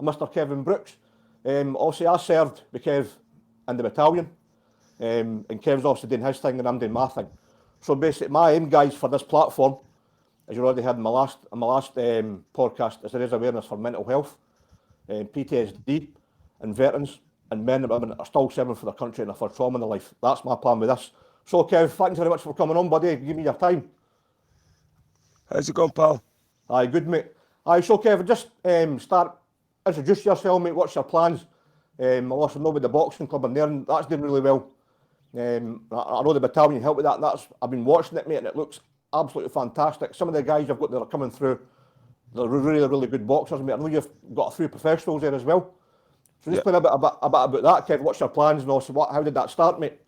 I'm Mr. Kevin Brooks. Obviously, I served with Kev in the battalion, and Kev's obviously doing his thing and I'm doing my thing. So basically, my aim, guys, for this platform, as you already heard in my last podcast, is there is awareness for mental health, PTSD, and veterans, and men and women that are still serving for their country and for trauma in their life. That's my plan with this. So, Kev, thanks very much for coming on, buddy. Give me your time. How's it going, pal? Aye, good, mate. Aye, so, Kev, just introduce yourself, mate. What's your plans? I also know with the boxing club in Nairn, that's doing really well. I know the battalion helped with that. I've been watching it, mate, and it looks absolutely fantastic. Some of the guys you've got that are coming through, they're really, really good boxers, mate. I know you've got a few professionals there as well. So just explain a bit about that, Kev. What's your plans and also how did that start, mate?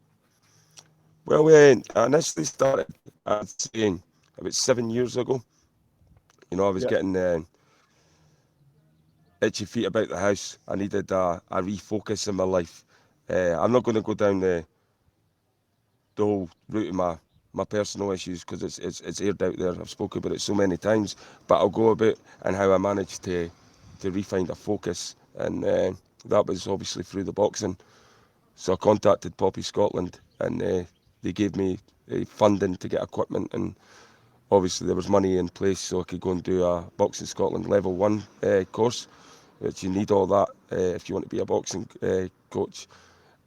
Well, I initially started, I'd say, about 7 years ago. You know, I was getting itchy feet about the house. I needed a refocus in my life. I'm not going to go down the whole route of my personal issues because it's aired out there. I've spoken about it so many times, but I'll go about and how I managed to re-find a focus, and that was obviously through the boxing. So I contacted Poppy Scotland, and they gave me funding to get equipment, and obviously there was money in place so I could go and do a Boxing Scotland Level 1 course, which you need all that if you want to be a boxing coach.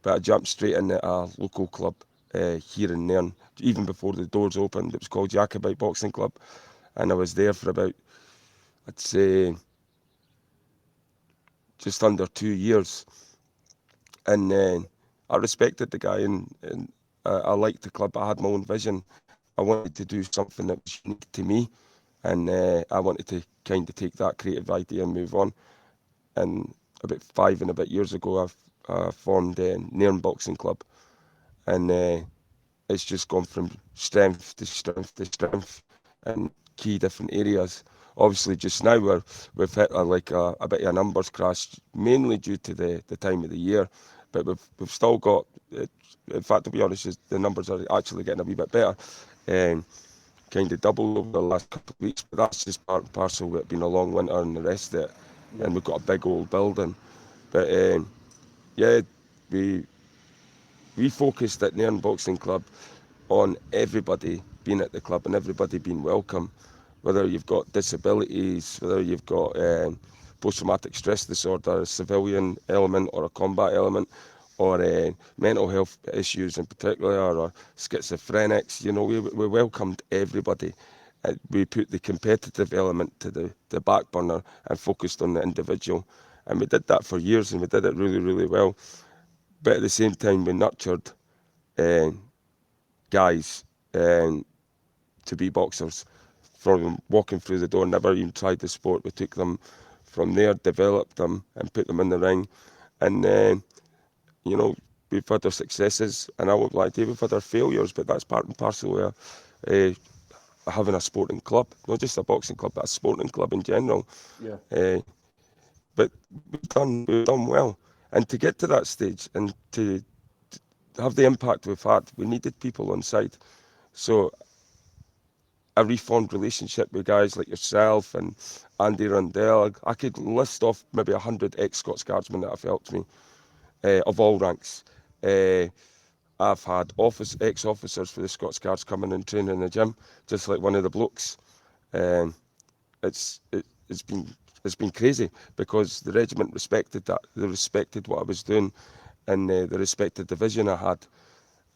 But I jumped straight in at a local club here in Nairn, even before the doors opened. It was called Jacobite Boxing Club, and I was there for about, I'd say, just under 2 years. And I respected the guy, and I liked the club. I had my own vision. I wanted to do something that was unique to me, and I wanted to kind of take that creative idea and move on. And about 5 and a bit years ago, I formed Nairn Boxing Club, and it's just gone from strength to strength to strength in key different areas. Obviously, just now we've hit a bit of a numbers crash, mainly due to the time of the year. But we've still got, in fact, to be honest, the numbers are actually getting a wee bit better. Kind of doubled over the last couple of weeks, but that's just part and parcel with it being a long winter and the rest of it. And we've got a big old building. But we focused at Nairn Boxing Club on everybody being at the club and everybody being welcome, whether you've got disabilities, whether you've got post-traumatic stress disorder, a civilian element or a combat element, or mental health issues in particular, or schizophrenics. You know, we welcomed everybody. We put the competitive element to the back burner and focused on the individual. And we did that for years, and we did it really, really well. But at the same time, we nurtured guys to be boxers. From walking through the door, never even tried the sport. We took them from there, developed them, and put them in the ring. And you know, we've had our successes, and I won't lie to you, we've had our failures, but that's part and parcel of having a sporting club, not just a boxing club, but a sporting club in general. Yeah. But we've done well, and to get to that stage and to have the impact we've had, we needed people on side. So a reformed relationship with guys like yourself and Andy Rundell. I could list off maybe 100 ex-Scots Guardsmen that have helped me. Of all ranks. I've had ex-officers for the Scots Guards coming and training in the gym, just like one of the blokes. It's been crazy because the regiment respected that. They respected what I was doing, and they respected the vision I had,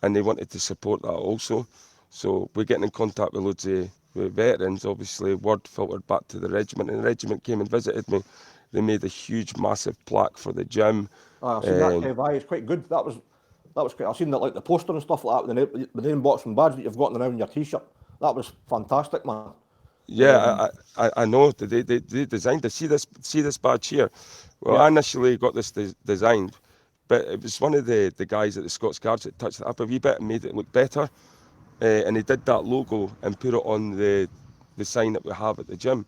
and they wanted to support that also. So we're getting in contact with loads of veterans. Obviously, word filtered back to the regiment, and the regiment came and visited me. They made a huge, massive plaque for the gym. I've seen that, Kev. It's quite good. That was great. I've seen that, like the poster and stuff like that, with the name boxing badge that you've got now in your T-shirt. That was fantastic, man. Yeah, I know. They designed it. See this badge here. Well, I initially got this designed, but it was one of the guys at the Scots Guards that touched it up a wee bit and made it look better. And he did that logo and put it on the sign that we have at the gym.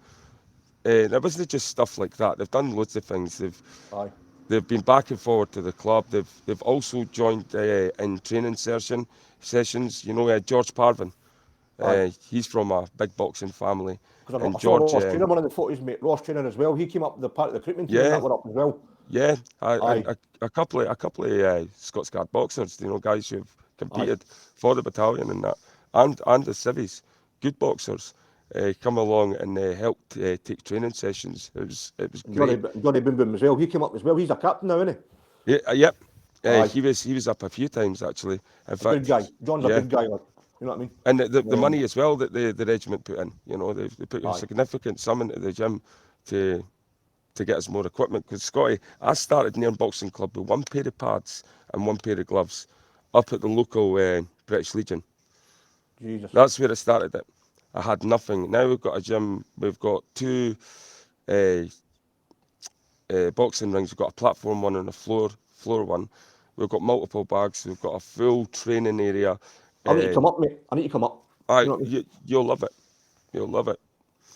It wasn't just stuff like that. They've done loads of things. They've been back and forward to the club. They've also joined in training sessions. You know, George Parvin. He's from a big boxing family. Because And I saw George, Ross Trainer, one of the footage, mate. Ross Trainer as well. He came up the part of the recruitment team yeah, that were up as well. yeah, Aye, and a couple of Scots Guard boxers, guys who've aye. competed for the battalion and that, and the civvies, good boxers, come along and helped take training sessions. It was Johnny, great. Johnny Boom Boom as well. He came up as well. He's a captain now, isn't Yeah, yep. he? Aye, He was up a few times actually. In a good fact, guy. John's a yeah, good guy, like, you know what I mean? and the Um, money as well that the regiment put in. They put a aye, significant sum into the gym to get us more equipment. Because Scotty, I started Nairn Boxing Club with one pair of pads and one pair of gloves up at the local British Legion. Jesus. That's where I started it. I had nothing. Now we've got a gym. We've got two uh, boxing rings. We've got a platform one and a floor one. We've got multiple bags. We've got a full training area. I need to come up, mate. I need to come up. You know what I mean? You'll love it. You'll love it.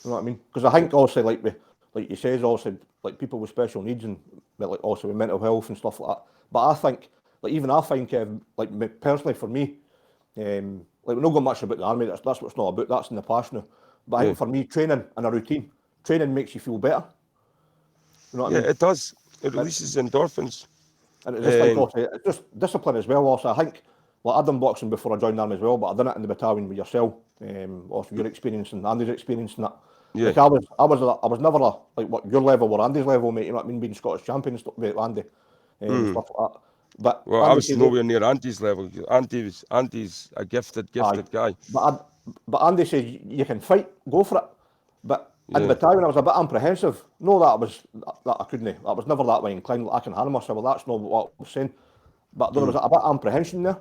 You know what I mean? Because I think also, like you says, also like people with special needs and like also with mental health and stuff like that. But I think, like even I think, like personally for me, like we're not going much about the army. That's what it's not about. That's in the past now. But I Yeah, think for me, training and a routine, training makes you feel better. You know what I yeah, mean? it does. It And, releases endorphins. and it's just like Um, also, it's just discipline as well. Also, I think, well, I've done boxing before I joined the army as well, but I've done it in the battalion with yourself. Also, your experience and Andy's experience and that. yeah, Like I was never like what your level or Andy's level, mate. You know what I mean? Being Scottish champion and stuff with Andy, mm. stuff like that. But Well, I Andy was says, nowhere near Andy's level. Andy's a aye. gifted guy. But Andy says you can fight, go for it. But in the Yeah, battalion, I was a bit apprehensive. No, that I couldn't. I was never that way inclined. I can handle myself. Well, that's not what I was saying. But there was mm, a bit of apprehension there.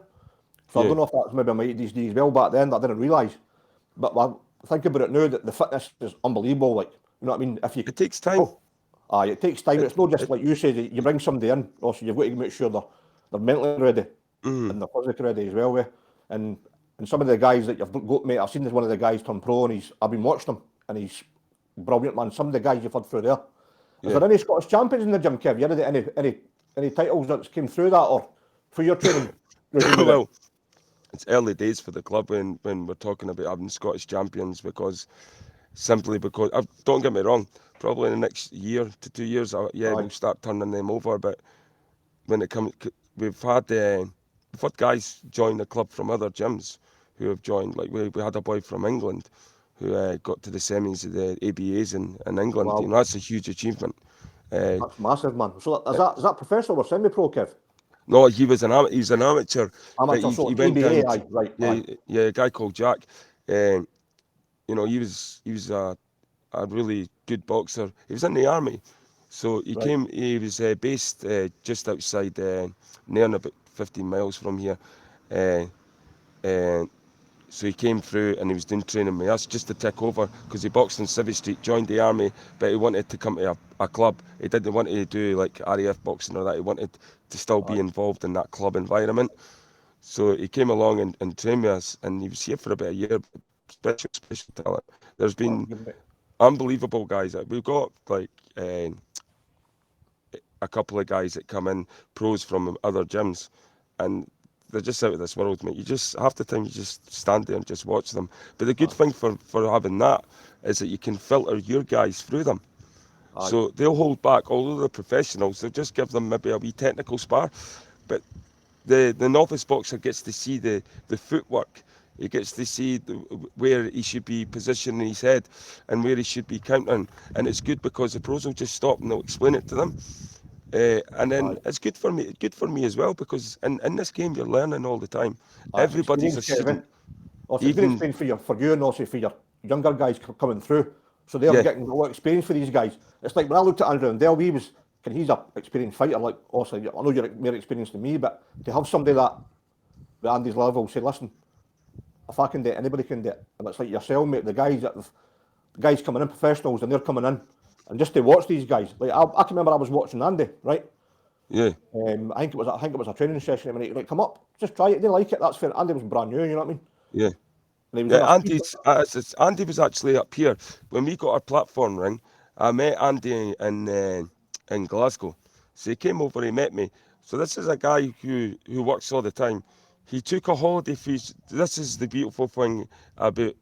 So I yeah. don't know if that's maybe my ADHD as well back then that I didn't realise. But when I think about it now, that the fitness is unbelievable. Like, you know what I mean? If you, It takes time. oh, aye, it takes time. It, It's not just it, like you say that you bring somebody in. Also, you've got to make sure they're mentally ready mm, and they're physically ready as well. And and some of the guys that you've got, mate, I've seen this one of the guys turn pro, and I've been watching him, and he's brilliant, man. Some of the guys you've had through there. Is yeah. there any Scottish champions in the gym, Kev? You had any titles that came through that or through your training regime with it? Well, it's early days for the club when we're talking about having Scottish champions simply because don't get me wrong, probably in the next year to 2 years, Aye, we'll start turning them over. But when it comes, we've had guys join the club from other gyms who have joined. Like we had a boy from England who got to the semis of the ABAs in England. wow. That's a huge achievement. Uh, That's massive, man. So is that professional or semi-pro, Kev? no, he's an amateur, but Amateur, he so went down ABA, to, aye, right, yeah, aye, yeah, a guy called Jack. Um, he was a really good boxer. He was in the army, so he right. came. He was based just outside Nairn, about 15 miles from here. Uh, uh, so he came through and he was doing training with us just to tick over because he boxed in Civvy Street, joined the army, but he wanted to come to a club. He didn't want to do like RAF boxing or that. He wanted to still be Aye. involved in that club environment. So he came along and trained with us, and he was here for about a year. Special talent. There's That's been good, mate. unbelievable guys. We've got like a couple of guys that come in, pros from other gyms, and they're just out of this world, mate. You just half the time you just stand there and just watch them. But the good Aye, thing for having that is that you can filter your guys through them. aye, So they'll hold back, although they're professionals, they'll just give them maybe a wee technical spar. But the novice boxer gets to see the footwork. He gets to see where he should be positioning his head and where he should be countering. And it's good because the pros will just stop and they'll explain it to them. And then aye. it's good for me as well because in this game you're learning all the time. That's Everybody's a experience, Kev. student. Also, it's good Even experience for you and also for your younger guys coming through. So they're yeah, getting a lot of experience for these guys. It's like when I looked at Andrew and Del, he's a experienced fighter. Like, also, I know you're more experienced than me, but to have somebody that at Andy's level say, listen, if I can do it, anybody can do it. And it's like yourself, mate, the guys coming in, professionals, and they're coming in. And just to watch these guys, like I can remember I was watching Andy, right? yeah, I think it was a training session. And he like, come up, just try it. They like it. That's fair. Andy was brand new. You know what I mean? yeah. And he was in a Yeah, speed. Andy was actually up here when we got our platform ring. I met Andy in Glasgow, so he came over. He met me. So this is a guy who works all the time. he took a holiday for his, this is the beautiful thing about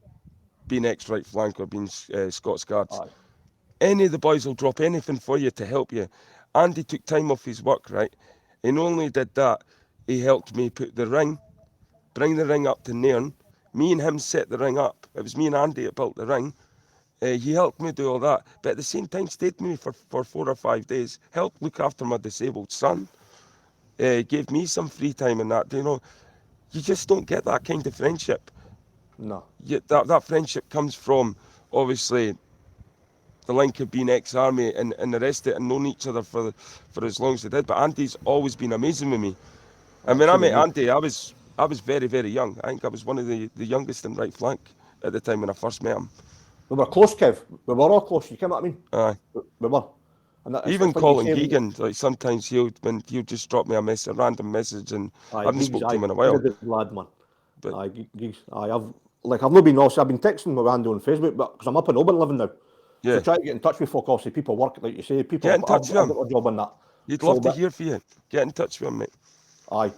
being ex-right flank or being Scots Guards. Aye. Any of the boys will drop anything for you to help you. Andy took time off his work, right? He not only did that, he helped me put the ring, bring the ring up to Nairn. Me and him set the ring up. It was me and Andy that built the ring. He helped me do all that, but at the same time stayed with me for 4 or 5 days, helped look after my disabled son, gave me some free time and that. You know, you just don't get that kind of friendship. No. That friendship comes from, obviously, the link of being ex-army and the rest of it, and known each other for as long as they did. But Andy's always been amazing with me. And when I met Andy, I was very, very young. I think I was one of the youngest in right flank at the time when I first met him. We were close, Kev. We were all close. You get what I mean? Aye. We were. And Even it's like Colin you say, Geegan, like sometimes he'll just drop me a random message, and I haven't Geeks, spoken to him in a he's while. a good lad, man. But Geeks. I've not been also. I've been texting with Andy on Facebook, but because I'm up in Oban living now, yeah, so try to get in touch with folk. Obviously, people work, like you say. People, get in touch with I've him. got a job on that. He'd love to hear from you. Get in touch with him, mate. Aye.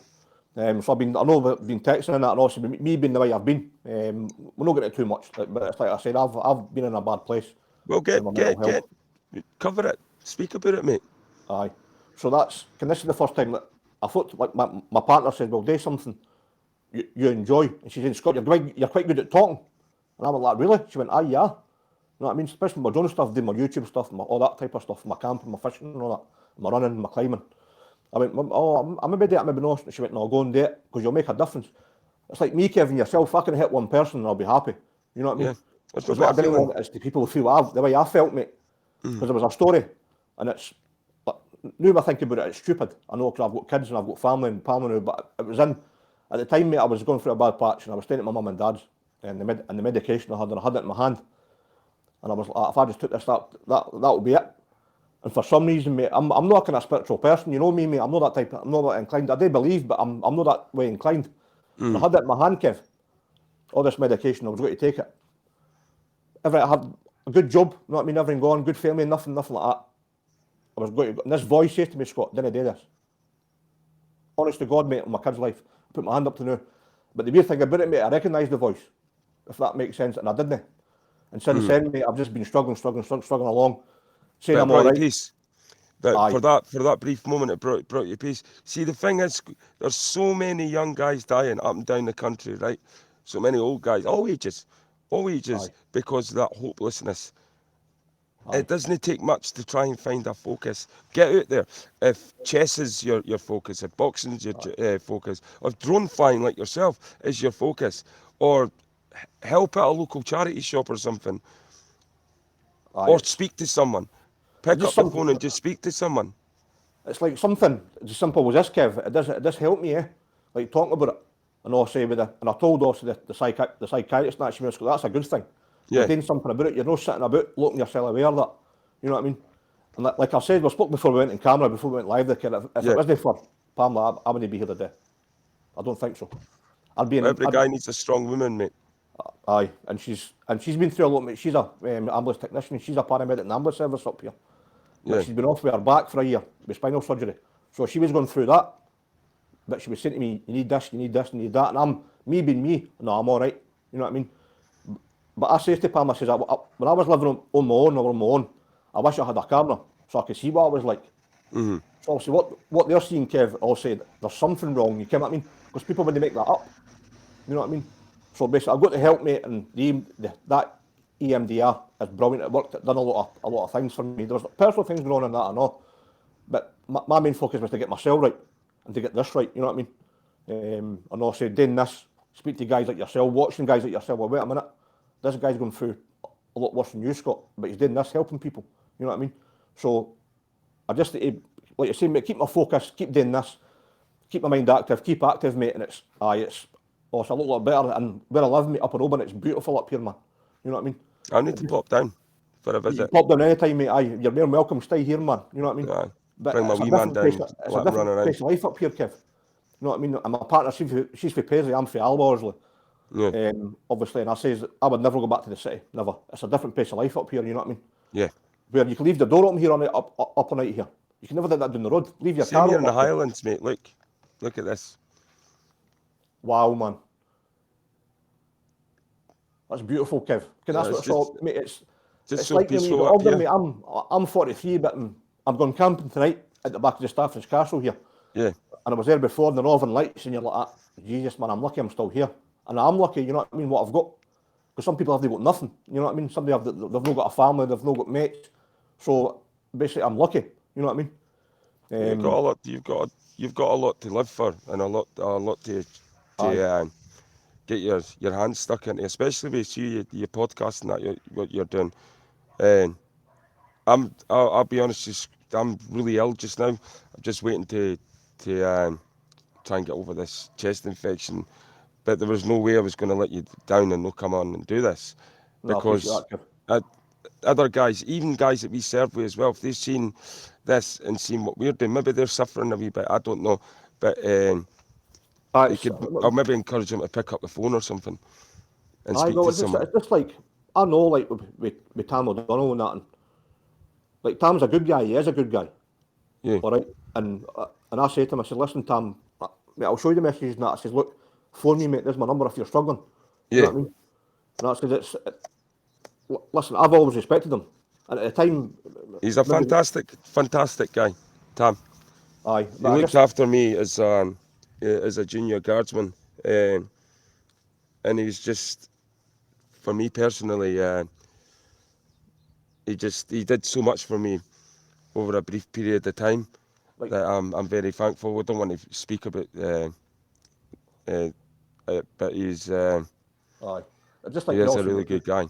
So I know we've been texting and that, and also me being the way I've been. We're not getting too much, but it's like I said, I've been in a bad place. Well, cover it. Speak about it, mate. Aye. So this is the first time that I thought, like my partner said, well, do something you enjoy. And she said, Scott, you're quite good at talking. And I went like, really? She went, aye, yeah. You know what I mean? Especially my drone stuff, doing my YouTube stuff, all that type of stuff, my camping, my fishing and all that, my running, my climbing. I went, oh, I maybe do it, maybe not. And she went, no, go and do it, because you'll make a difference. It's like me, Kevin, yourself. I can hit one person and I'll be happy. You know what I mean? Yeah. That's Because what I didn't want is the people who feel the way I felt, mate. Because there was a story, and it's, now I think about it, it's stupid. I know, because I've got kids and I've got family and Pamela now, but it was at the time, mate, I was going through a bad patch and I was staying at my mum and dad's, and the medication I had, and I had it in my hand. And I was like, if I just took this, that'll be it. And for some reason, mate, I'm not a kind of spiritual person, you know me, mate. I'm not that inclined. I do believe, but I'm not that way inclined. And I had it in my hand, Kev. All this medication, I was going to take it. I had a good job, you know what I mean, everything going, good family, nothing like that. I was going to, and this voice says to me, Scott, didn't do this. Honest to God, mate, in my kid's life, I put my hand up to now. But the weird thing about it, mate, I recognised the voice, if that makes sense, and I didn't. And since then, mate, I've just been struggling along, saying I'm all right. Peace. But for that brief moment, it brought you peace. See, the thing is, there's so many young guys dying up and down the country, right? So many old guys, all ages, because of that hopelessness. It doesn't take much to try and find a focus. Get out there. If chess is your focus, if boxing is your focus, or if drone flying like yourself is your focus, or help at a local charity shop or something, or speak to someone. Pick up the phone and just speak to someone. It's like something as simple as this, Kev. It does help me, like talking about it. And also and I told also the psychiatrist that that's a good thing. Yeah. You're doing something about it. You're not sitting about looking yourself aware of that. You know what I mean? And like I said, we spoke before we went in camera, before we went live. If it wasn't for Pamela, I wouldn't be here today. I don't think so. Every guy needs a strong woman, mate. Aye, and she's been through a lot, mate. She's a ambulance technician. She's a paramedic in the ambulance service up here. But she's been off with her back for a year with spinal surgery. So she was going through that. But she was saying to me, you need this, you need this, you need that. And me being me, no, I'm all right. You know what I mean? But I say to Pam, I says, when I was living on my own, I wish I had a camera so I could see what I was like. Mm-hmm. So obviously what they're seeing, Kev, I'll say there's something wrong, you know what I mean? Because people wouldn't make that up. You know what I mean? So basically I've got to help me, and that EMDR is brilliant. It worked, it done a lot of things for me. There was personal things going on in that, I know. But my main focus was to get myself right and to get this right, you know what I mean? And also doing this, speak to guys like yourself, watching guys like yourself, well, wait a minute, this guy's going through a lot worse than you, Scott, but he's doing this, helping people, you know what I mean? So I just, like you say, mate, keep my focus, keep doing this, keep my mind active, keep active, mate, and it's a lot better. And where I live, mate, up in Oban, it's beautiful up here, man. You know what I mean? I need to pop down for a visit. You pop down anytime, mate. Aye, you're more than welcome. Stay here, man. You know what I mean? Aye. But bring my wee man down. It's a different place of life up here, Kev. You know what I mean? And my partner, she's from Paisley, I'm from Alworsley. Yeah. Obviously, and I says I would never go back to the city. Never. It's a different place of life up here. You know what I mean? Yeah. Where you can leave the door open here up all night here. You can never do that down the road. Leave your Same car here open in the Highlands, mate. Look at this. Wow, man. That's beautiful, Kev. That's what it's all, mate. It's so like when you get peaceful up older, here. mate. I'm 43, but I'm going camping tonight at the back of the Stafford's Castle here. Yeah. And I was there before in the Northern Lights, and you're like, Jesus, man, I'm lucky I'm still here. And I'm lucky, you know what I mean, what I've got. Because some people have got nothing, you know what I mean? They've not got a family, they've not got mates. So basically, I'm lucky, you know what I mean? You've got a lot. You've got a lot to live for, and a lot to get your hands stuck into, especially with your podcast and that what you're doing. And I'll be honest, I'm really ill just now. I'm just waiting to try and get over this chest infection. But there was no way I was going to let you down and not come on and do this, No, I appreciate because that, Kev. other guys, even guys that we serve with as well, if they've seen this and seen what we're doing, maybe they're suffering a wee bit. I don't know, but I'll maybe encourage them to pick up the phone or something and speak to someone. It's just like, I know, like, with Tam O'Donnell and that, and, like, Tam's a good guy, he is a good guy, Yeah, all right? And I say to him, I said, listen, Tam, mate, I'll show you the messages and that. I says, look, phone me, mate, there's my number if you're struggling. You know yeah. what I mean? And that's because listen, I've always respected him. And at the time, He's a maybe, fantastic guy, Tam. aye, He but I looked just, after me as a junior guardsman, and he's just, for me personally, he did so much for me over a brief period of time like, that I'm very thankful. I don't want to speak about but aye. Just he like, is a also, really good guy.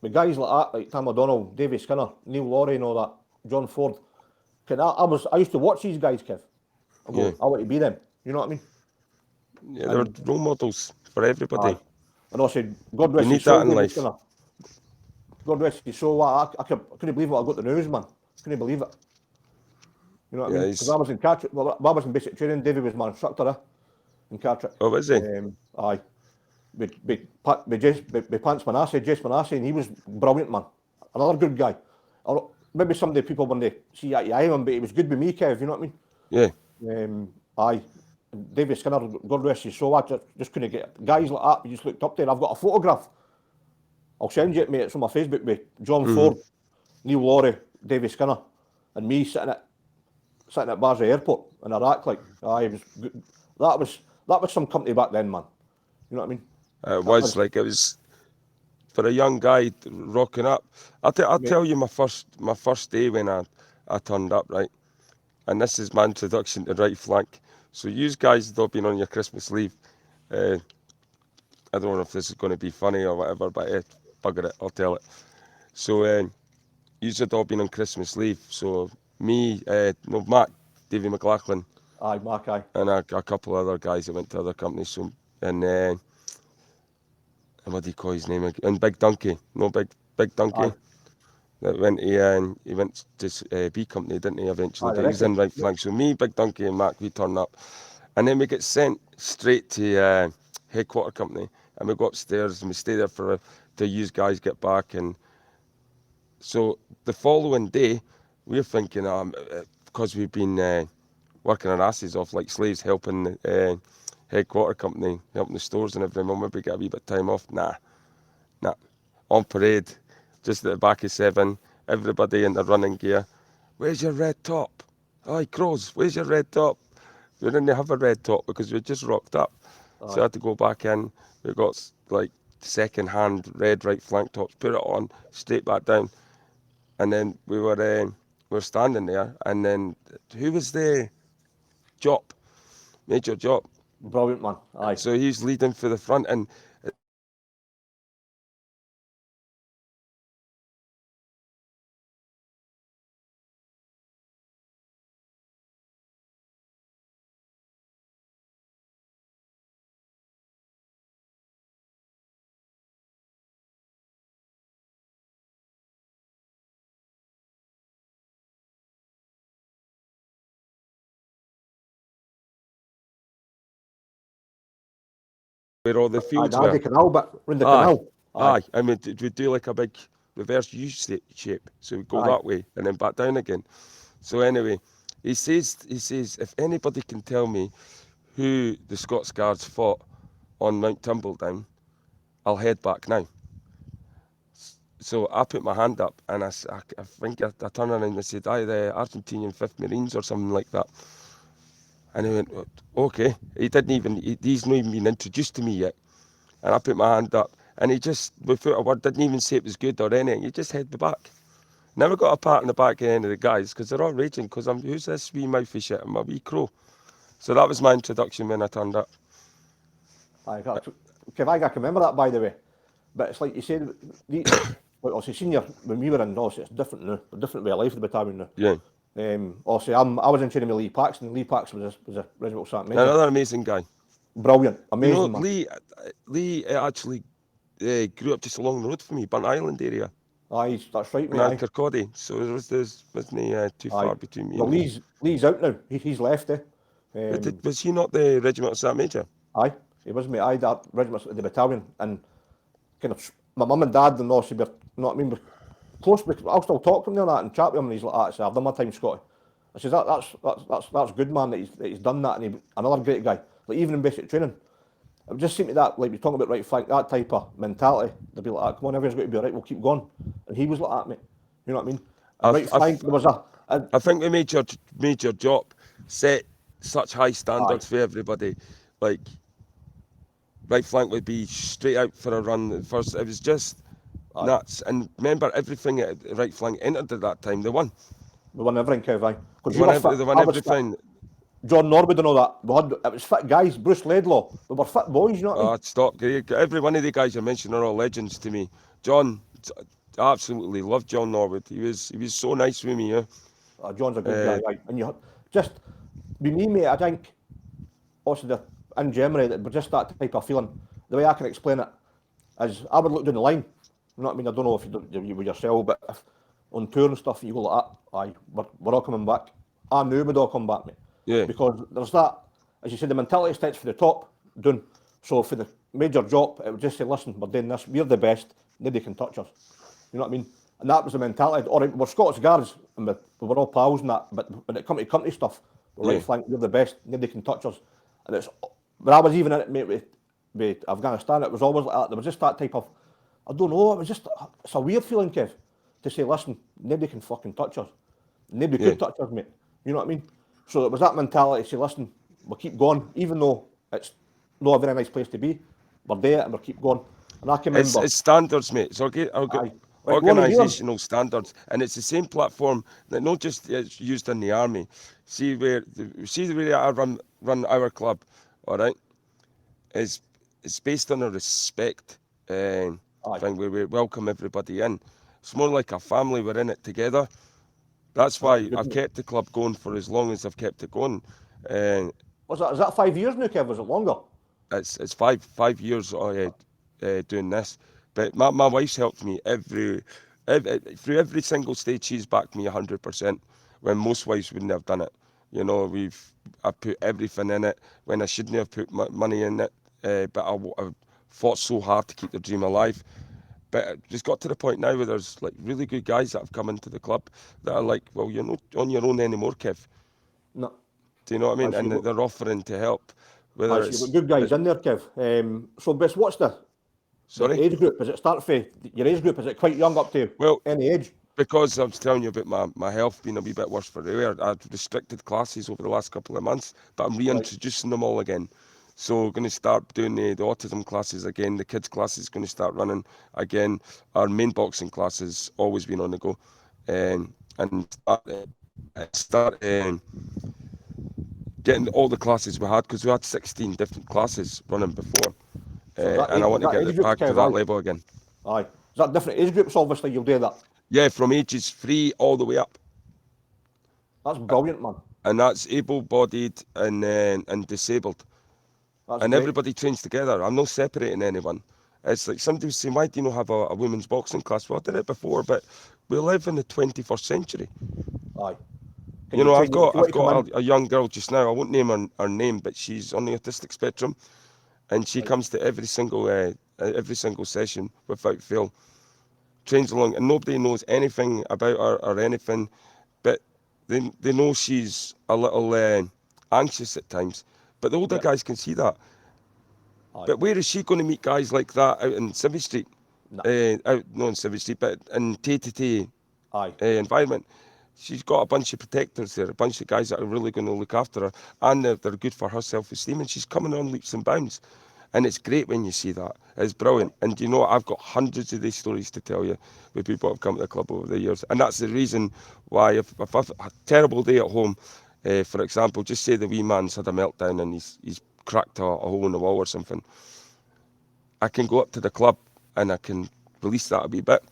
with guys like that, like Tam O'Donnell, Davy Skinner, Neil Laurie and all that, John Ford, I used to watch these guys, Kev. I Yeah, go, I want to be them. You know what I mean? yeah, they're And role models for everybody. aye. And I said, God You rest need his that soul, in Davy life. Skinner. God rest his soul. I couldn't believe what I got the news, man. Couldn't believe it. You know what I Yeah, mean? Because I was in Cartrick, well, I was in basic training. Davy was my instructor in Cartrick. oh, is he? Aye. With Pants Manasseh, Jace Manasseh, and he was brilliant, man. Another good guy. Or maybe some of the people when they see eye to eye him, but he was good with me, Kev, you know what I Yeah, mean? Aye. David Skinner, God rest his soul, I just couldn't get guys like that. You just looked up there. I've got a photograph. I'll send you it, mate. It's on my Facebook with John Ford, Neil Laurie, David Skinner, and me sitting at Basra Airport in Iraq. Like, aye, it was good. That was some company back then, man. You know what I mean? it That was was, like, it was for a young guy rocking up. I'll mate. tell you my first day when I turned up, right? And this is my introduction to right flank. So you guys have all been on your Christmas leave. Uh, I don't know if this is going to be funny or whatever, but bugger it, I'll tell it. So you had all been on Christmas leave. So me, no, Matt, Davy McLachlan, Aye, Mark, aye. and a couple of other guys that went to other companies. So and what do you call his name again? And Big Donkey, no Big Donkey. Aye, That went he went to B Company, didn't he, eventually? aye, the But he was in records. right Yep. flank. So me, Big Donkey, and Mac, we turn up, and then we get sent straight to headquarter company, and we go upstairs and we stay there till you guys get back. And so the following day, we're thinking, because we've been working our asses off like slaves, helping the headquarter company, helping the stores and everything, we'll maybe get a wee bit of time off. Nah. On parade, just at the back of 7, everybody in their running gear. Where's your red top? Aye, Crows, where's your red top? We didn't have a red top because we just rocked up. So I Aye, had to go back in. We got like second-hand red right flank tops, put it on, straight back down. And then we were standing there, and then who was the Jop? Major Jop. brilliant, man. Aye. So he's leading for the front, and where all the Aye, fields the Addy were. Canal bit, round the Aye, canal. Aye, aye. I mean, we do like a big reverse U shape. So we go aye, that way and then back down again. So anyway, he says, if anybody can tell me who the Scots Guards fought on Mount Tumbledown, I'll head back now. So I put my hand up, and I think I turned around and I said, "Aye, the Argentinian 5th Marines," or something like that. And he went, "Okay." He's not even been introduced to me yet. And I put my hand up, and he just, without a word, didn't even say it was good or anything. He just headed me back. Never got a pat on the back of any of the guys, because they're all raging, because who's this wee mouthy shit? I'm a wee crow. So that was my introduction when I turned up. I can remember that, by the way. But it's like you said, obviously senior, when we were in, obviously it's different now, a different way of life in the battalion now. Yeah. Obviously I was in training with Lee Paxton. Lee Paxton was a regimental sergeant major. Another amazing guy. Brilliant, amazing man. Lee actually grew up just along the road from me, Burnt Island area. Aye, that's right, mate. And Kirkcaldy, so there wasn't too far between me and him. Lee's out now. He's left, eh? Was he not the regimental sergeant major? Aye, he was, mate. Aye, that regiment at the battalion, and kind of my mum and dad and obviously we're, you know what I mean, we're close. I'll still talk to him there and that and chat with him, and he's like, "I said, I've done my time, Scotty." I says, "That's good, man. That he's done that." And another great guy. Like even in basic training, it just seemed to that, like we're talking about right flank, that type of mentality. They'd be like, "Come on, everyone's got to be all right. We'll keep going." And he was like that, mate. You know what I mean? Right flank, there was I think we made your job set such high standards for everybody. Like right flank would be straight out for a run first. It was just nuts. And remember, everything at right flank entered at that time. They won. We won everything, Kev. Aye. They won everything. John Norwood and all that. It was fit guys. Bruce Laidlaw. We were fit boys, you know what I mean? Stop. Every one of the guys you mentioned are all legends to me. John, absolutely loved John Norwood. He was so nice with me. Yeah. John's a good guy, right? And you just, with me, mate, I think, also in Germany, that we're just that type of feeling. The way I can explain it is, I would look down the line. You know what I mean? I don't know if you with yourself, but if on tour and stuff, you go like that. Aye, we're all coming back. I knew we'd all come back, mate. Yeah. Because there's that, as you said, the mentality starts for the top down. So for the major drop, it would just say, "Listen, we're doing this. We're the best. Nobody can touch us." You know what I mean? And that was the mentality. All right, we're Scots Guards, and we were all pals and that. But when it come to country stuff, we're right flank. We're the best. Nobody can touch us. And it's. When I was even in it, mate, with Afghanistan, it was always like that. There was just that type of, I don't know. It was just, it's a weird feeling, Kev, to say, "Listen, nobody can fucking touch us. Nobody could touch us, mate." You know what I mean? So it was that mentality to say, "Listen, we'll keep going, even though it's not a very nice place to be. We're there and we'll keep going." And I can remember. It's standards, mate. It's organisational standards. And it's the same platform that not just is used in the army. See the way I run our club, all right? It's based on a respect thing where we welcome everybody in. It's more like a family. We're in it together. That's why I've kept the club going for as long as I've kept it going. Is that 5 years now, Kev? Was it longer? It's 5 years doing this. But my wife's helped me through every single stage. She's backed me 100%. When most wives wouldn't have done it. You know, I put everything in it when I shouldn't have put money in it. But I fought so hard to keep the dream alive. But it just got to the point now where there's like really good guys that have come into the club that are like, "Well, you're not on your own anymore, Kev." No. Do you know what I mean? And they're offering to help. Whether it's good guys in there, Kev. So, Bess, what's the age group? Is it start for your age group? Is it quite young up to any age? Because I was telling you about my health being a wee bit worse for the wear, I've restricted classes over the last couple of months, but I'm reintroducing them all again. So we're going to start doing the autism classes again. The kids classes going to start running again. Our main boxing class has always been on the go, and start getting all the classes we had, because we had 16 different classes running before, and I want to get it back to that level again. Aye, is that different age groups? Obviously, you'll do that. Yeah, from ages 3 all the way up. That's brilliant, man. And that's able-bodied and disabled. That's and great. Everybody trains together. I'm not separating anyone. It's like somebody was saying, "Why do you not have a women's boxing class?" Well, I did it before, but we live in the 21st century. Aye. I've got a young girl just now. I won't name her name, but she's on the autistic spectrum, and she comes to every single session without fail. Trains along, and nobody knows anything about her or anything, but they know she's a little anxious at times. But the older guys can see that. Aye. But where is she going to meet guys like that out in Civvy Street? Nah. Out not in Civvy Street, but in day-to-day Aye. environment. She's got a bunch of protectors there, a bunch of guys that are really going to look after her, and they're good for her self-esteem, and she's coming on leaps and bounds. And it's great when you see that. It's brilliant. And you know, I've got hundreds of these stories to tell you with people that have come to the club over the years. And that's the reason why if I've had a terrible day at home, for example, just say the wee man's had a meltdown and he's cracked a hole in the wall or something, I can go up to the club and I can release that a wee bit.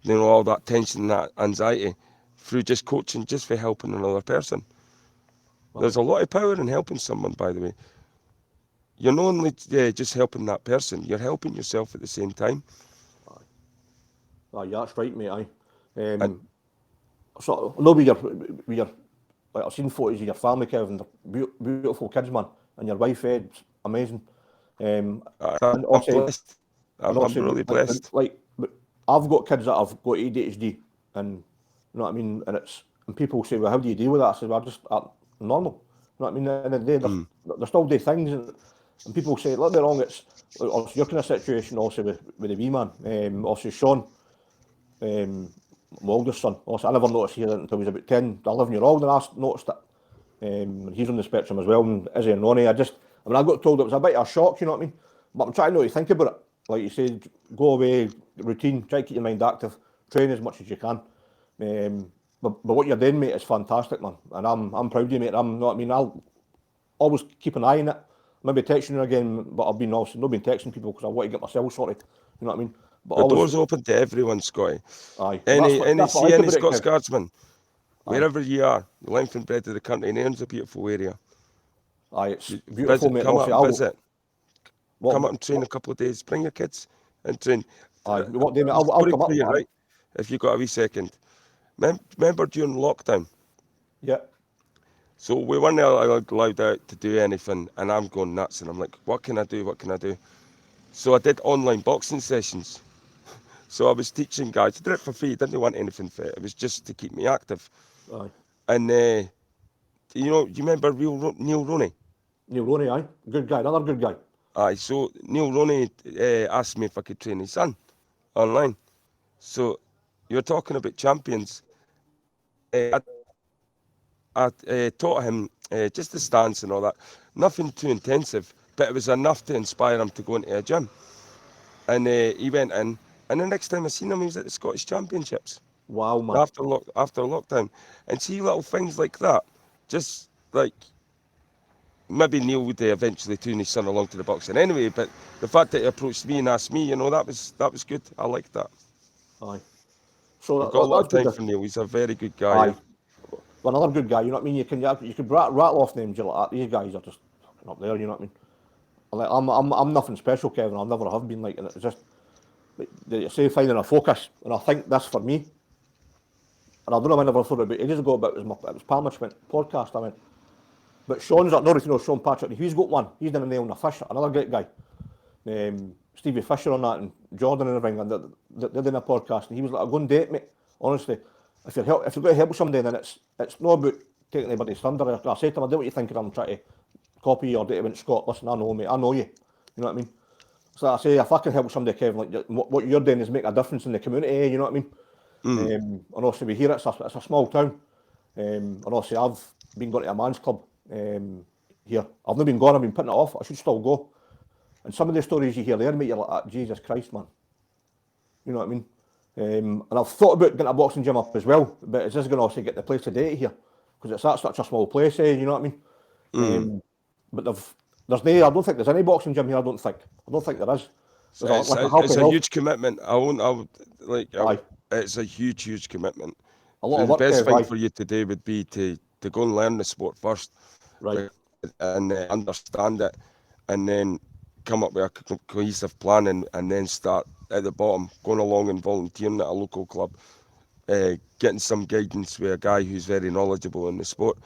You know, all that tension and that anxiety through just coaching, just for helping another person. Well, There's a lot of power in helping someone, by the way. You're not only just helping that person, you're helping yourself at the same time. aye, that's right, mate. Aye. And So I know with your like I've seen photos of your family, Kevin. They're beautiful kids, man, and your wife Ed's amazing. And I'm also, blessed. I'm really blessed. like I've got kids that have got ADHD, and you know what I mean. And people say, well, how do you deal with that? I say, well, normal. You know what I mean? At the end of the day, they still do things, and people say, let me wrong. It's also your kind of situation, also with the wee man. Also Sean, my oldest son. Also, I never noticed here until he was about 10, 11-year-old, and I noticed it. And he's on the spectrum as well, and Izzy and Ronnie. I got told it was a bit of a shock, you know what I mean? But I'm trying not to think about it. Like you said, go away, routine, try to keep your mind active, train as much as you can. But what you're doing, mate, is fantastic, man. And I'm proud of you, mate. I'm not. I mean, I'll always keep an eye on it. Maybe texting you again, but I've been also not been texting people because I want to get myself sorted. You know what I mean? But The always, door's open to everyone, Scotty. aye. Any That's what I like any about it, Scots Kev. Guardsman, Aye, wherever you are, the length and breadth of the country, Nairn's a beautiful area. aye. It's beautiful, mate. Come up Also, and visit. Come up and train a what, couple of days. Bring your kids and train. aye. I've What day, mate? got a I'll story come for up. you, Aye. right? If you've got a wee second. Remember during lockdown? Yeah. So we weren't allowed out to do anything, and I'm going nuts, and I'm like, what can I do? What can I do? So I did online boxing sessions. So I was teaching guys. I did it for free. Didn't want anything for it. It was just to keep me active. Aye. And you remember Neil Roney? Neil Roney, aye. Good guy. Another good guy. Aye. So Neil Roney asked me if I could train his son online. So you're talking about champions. I taught him just the stance and all that. Nothing too intensive, but it was enough to inspire him to go into a gym. And he went in, and the next time I seen him, he was at the Scottish Championships Wow, man. after lockdown. And see little things like that, just like maybe Neil would eventually turn his son along to the boxing anyway. But the fact that he approached me and asked me, that was good. I liked that. Aye. So I've got a lot that's of good. time for Neil. He's a very good guy. Aye. Yeah. Well, another good guy. You know what I mean? You can rattle off names like that. These guys are just up there. You know what I mean? Like I'm nothing special, Kevin. I never have been like, and it's just like you say, finding a focus. And I think this for me. And I don't know when I ever thought about it ages ago, but it was Pamela podcast. I went, but Sean's up north, Sean Patrick. He's got one. He's done a nail on a fish. Another great guy. Stevie Fisher on that, and Jordan and everything, and they're doing a podcast. And he was like, "Go and date, mate. Honestly, if you're going to help somebody, then it's not about taking anybody's thunder." I say to him, "I don't know what you think I'm trying to copy or date. Scott, listen, I know, mate. I know you. You know what I mean?" So I say, if I can help somebody, Kevin, like what you're doing is make a difference in the community. You know what I mean? And also we hear it's a small town. And also I've been going to a man's club here. I've not been gone. I've been putting it off. I should still go. And some of the stories you hear there, mate, you're like, Jesus Christ, man. You know what I mean? And I've thought about getting a boxing gym up as well, but it's just going to also get the place to date here because it's such a small place, you know what I mean? But there's no, I don't think there's any boxing gym here. I don't think there is. It's a huge commitment. Aye. It's a huge commitment. A lot So of the work, best thing aye. for you to do would be to go and learn the sport first, Right. and understand it, and then come up with a cohesive plan, and then start at the bottom, going along and volunteering at a local club, getting some guidance with a guy who's very knowledgeable in the sport,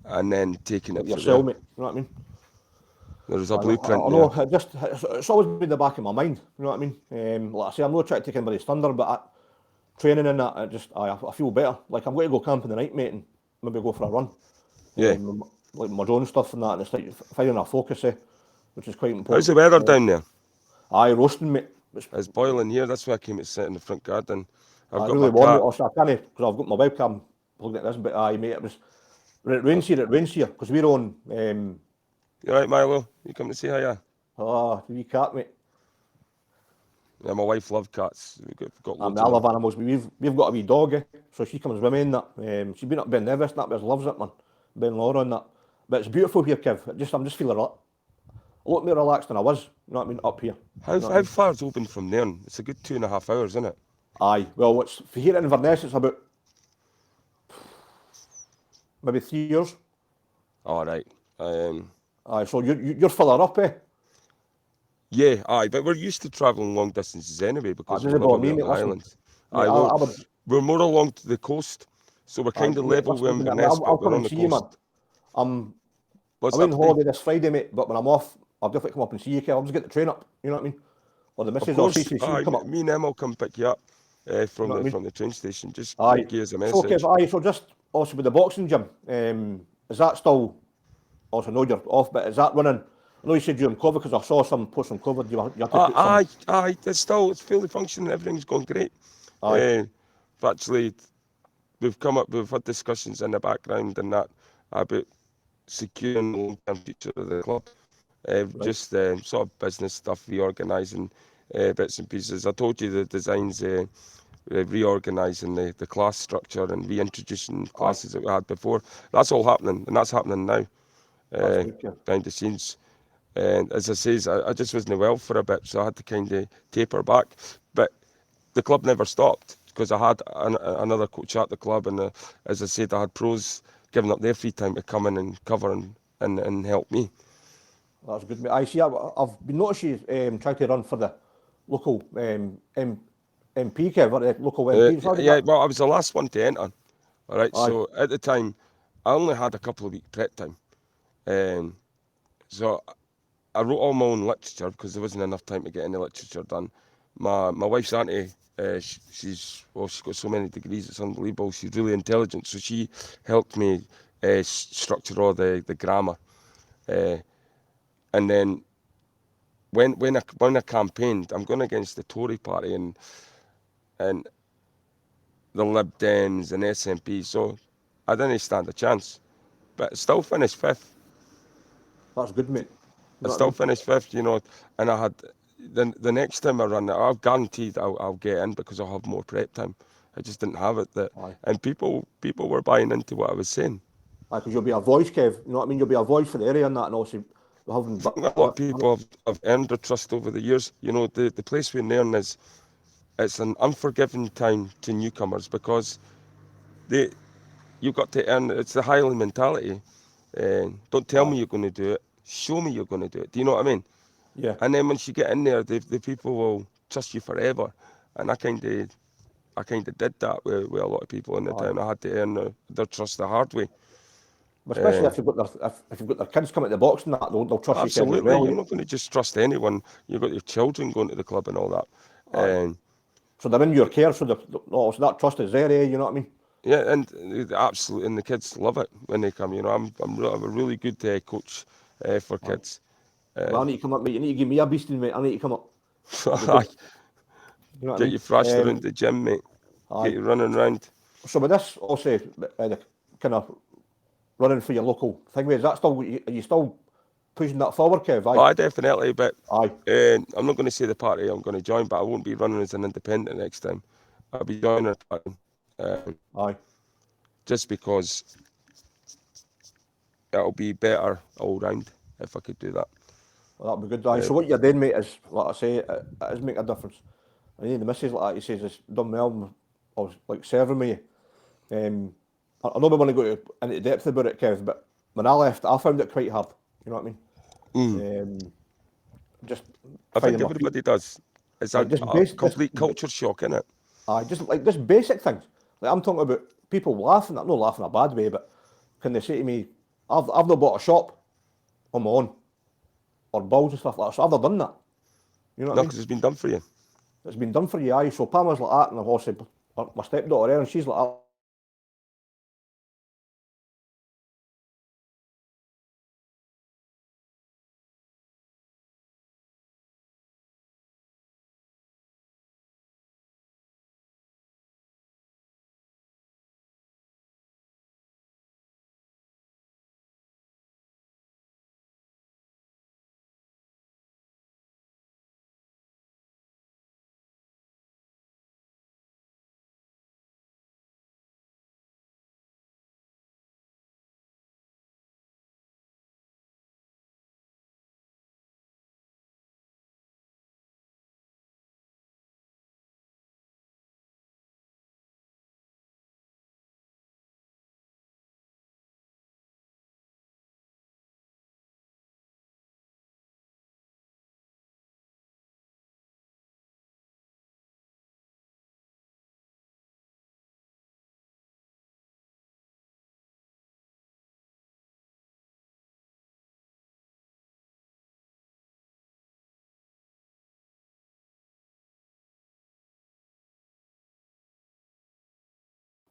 and then taking it from Yourself, there. mate. You know what I mean? There's a I blueprint know. there. It's always been in the back of my mind. You know what I mean? Like I say, I'm not trying to take anybody's thunder, but training in that, I feel better. Like I'm going to go camping tonight, mate, and maybe go for a run. Yeah. Like my drone stuff and that, and it's like finding a focus. which is quite important. How's the weather down there? Aye, roasting, mate. It's boiling here. That's why I came to sit in the front garden. I've got really my warm, mate. cat. Also, I can't, because I've got my webcam plugged at this, but aye, mate, it was, when it rains here, because we're on, You alright, Milo? You come to say hi? the wee cat, mate. Yeah, my wife loves cats. We've got I loads mean, I of love them. animals, but we've got a wee dog, so she comes with me and that. She's been up Ben Nevis and that, but loves it, man. Ben Laura and that. But it's beautiful here, Kev. I'm just feeling a lot more relaxed than I was, you know what I mean, up here. How, You know what I how mean? far is Oban from Nairn? It's a good 2.5 hours, isn't it? Aye, well, it's for here in Inverness, it's about maybe 3 years. All right. Aye, so you're further up, eh? Yeah, aye, but we're used to travelling long distances anyway Aye, because we doesn't live bother away me, on mate. the Listen, islands. mate, Aye, I would. we're more along to the coast, so we're Aye, kind of mate, level with listen, mate, Inverness, I'll but we're come on and the see you, man. coast. I'm What's away up on today? holiday this Friday, mate, but when I'm off, I'll definitely come up and see you, Kev. I'll just get the train up, you know what I mean? Or the Of missus, or course, she'll aye, come up, me and Em will come pick you up you know what I mean? from the train station. Just Aye. give us a So, Kev, message. aye, so just also with the boxing gym, is that still, also I know you're off, but is that running? I know you said you're on COVID because I saw some posts on COVID, you had to put some, Aye, it's fully functioning. Everything's going great. aye, Actually, we've had discussions in the background and that about securing the long-term future of the club. right, Just sort of business stuff, reorganising bits and pieces. I told you the designs, reorganising the class structure and reintroducing aye, classes that we had before. That's all happening, and that's happening now that's good, Kev. behind the scenes. And as I says, I just wasn't well for a bit, so I had to kind of taper back. But the club never stopped because I had another coach at the club, and as I said, I had pros giving up their free time to come in and cover and help me. That's good, mate. I see, I've been noticing you trying to run for the local MP, Kev, or the local MP. So how did Yeah, that? well, I was the last one to enter. All right, Aye, so at the time, I only had a couple of week prep time. So I wrote all my own literature because there wasn't enough time to get any literature done. My wife's auntie, she's got so many degrees, it's unbelievable. She's really intelligent, so she helped me structure all the grammar. And then when I campaigned, I'm going against the Tory party and the Lib Dems and SNP, so I didn't stand a chance. But still finished fifth. that's good, mate. You I know what I still mean? finished fifth, and I had the next time I run it, I've guaranteed I'll get in because I'll have more prep time. I just didn't have it, Aye. and people were buying into what I was saying. Aye, because you'll be a voice, Kev. You know what I mean? You'll be a voice for the area and that, and also we're having, I think a lot of people have earned their trust over the years. The place we're Nairn is, it's an unforgiving time to newcomers because they you've got to earn. It's the Highland mentality. Don't tell aye, me you're going to do it. Show me you're going to do it. Do you know what I mean? yeah. And then once you get in there, the people will trust you forever. And I kind of did that with a lot of people in the Aye. town. I had to earn their trust the hard way. But especially Uh, if you've got their kids coming to the box and that, they'll trust you, Kev, as Absolutely, well. you're Eh? not going to just trust anyone. You've got your children going to the club and all that. Aye. Um, So they're in your care, so so that trust is there, eh? You know what I mean? yeah, and absolutely, and the kids love it when they come. I'm a really good coach for Aye. kids. Well, I need to come up, mate. You need to give me a beasting, mate. I need to come up. That'd be good. You know what I Get mean? you thrashed around the gym, mate. Get Aye. you running around. So with this, also, the kind of running for your local thing, mate, is that still, are you still pushing that forward, Kev? Oh, Aye. I definitely, but Aye. I'm not going to say the party I'm going to join, but I won't be running as an independent next time. I'll be joining a party, Aye. just because it'll be better all round if I could do that. Well, that'd be good. Aye. Uh, So what you're doing, mate, is, like I say, it is making a difference. I need the missus, like that, he says, it's done well. I was like serving me. I know we want to go into depth about it, Kev, but when I left, I found it quite hard. You know what I mean? Just I think finding my feet. everybody does. It's Like a complete culture shock, isn't it? just like this basic things. Like I'm talking about people laughing. I'm not laughing in a bad way, but can they say to me, "I've not bought a shop on my own or balls and stuff like that." So I've not done that. You know what I No, mean? because it's been done for you. It's been done for you, aye. So Pamela's like that, and I've also my stepdaughter, and she's like that.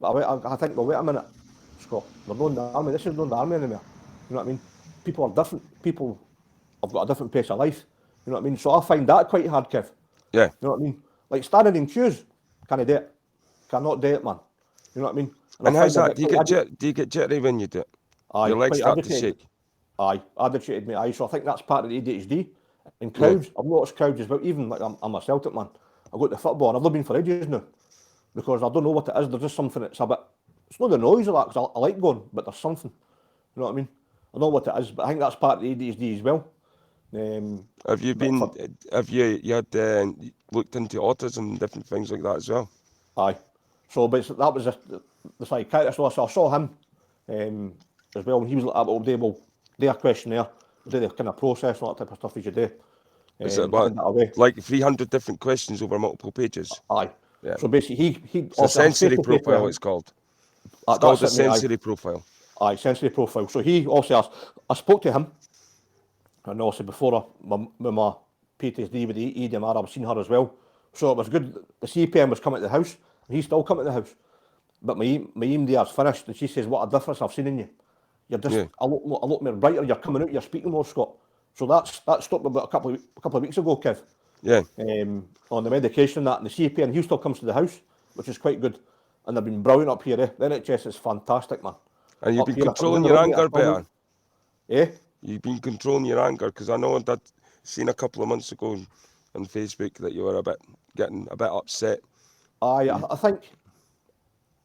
But I think, well, wait a minute, Scott, we're not in the army. This is not the army anymore. You know what I mean? People are different. People have got a different pace of life. You know what I mean? So I find that quite hard, Kev. Yeah. You know what I mean? Like standing in queues, can't do it. Cannot do it, man. You know what I mean? And I how's find that? Do you get jittery when you do it? Your legs quite start to agitated. shake. Aye, agitated me. Aye, so I think that's part of the ADHD. In Yeah. crowds, I've noticed crowds as well. Even like I'm a Celtic man. I go to football and I've not been for ages now because I don't know what it is. There's just something that's a bit. It's not the noise of that because I like going, but there's something. You know what I mean? I don't know what it is, but I think that's part of the ADHD as well. Have you But been? for, Have you had looked into autism and different things like that as well? aye. So, but that was the psychiatrist. So I saw him as well, and he was like, "Well, they will do a questionnaire, do the kind of process and all that type of stuff as you do." Is it I about did that away. like 300 different questions over multiple pages? Aye. Yeah. So basically, he It's a also, I'm face sensory to face with profile. him. It's called. It's called That's a it, mate. sensory profile. Aye, sensory profile. So he also asked, I spoke to him, and also before with my PTSD with the EDMR, I've seen her as well. So it was good. The CPM was coming to the house, and he's still coming to the house. But my EMDR's finished, and she says, "What a difference I've seen in you. You're just Yeah. a lot more brighter. You're coming out. You're speaking more, Scott." So that stopped about a couple of weeks ago, Kev. Yeah. On the medication and that, and the CPN, he still comes to the house, which is quite good. And they've been brilliant up here. The NHS is fantastic, man. And you've Up been here, if I was controlling in the your road, mate, I anger still would. better. Eh? You've been controlling your anger because I know that seen a couple of months ago on Facebook that you were getting a bit upset. I think,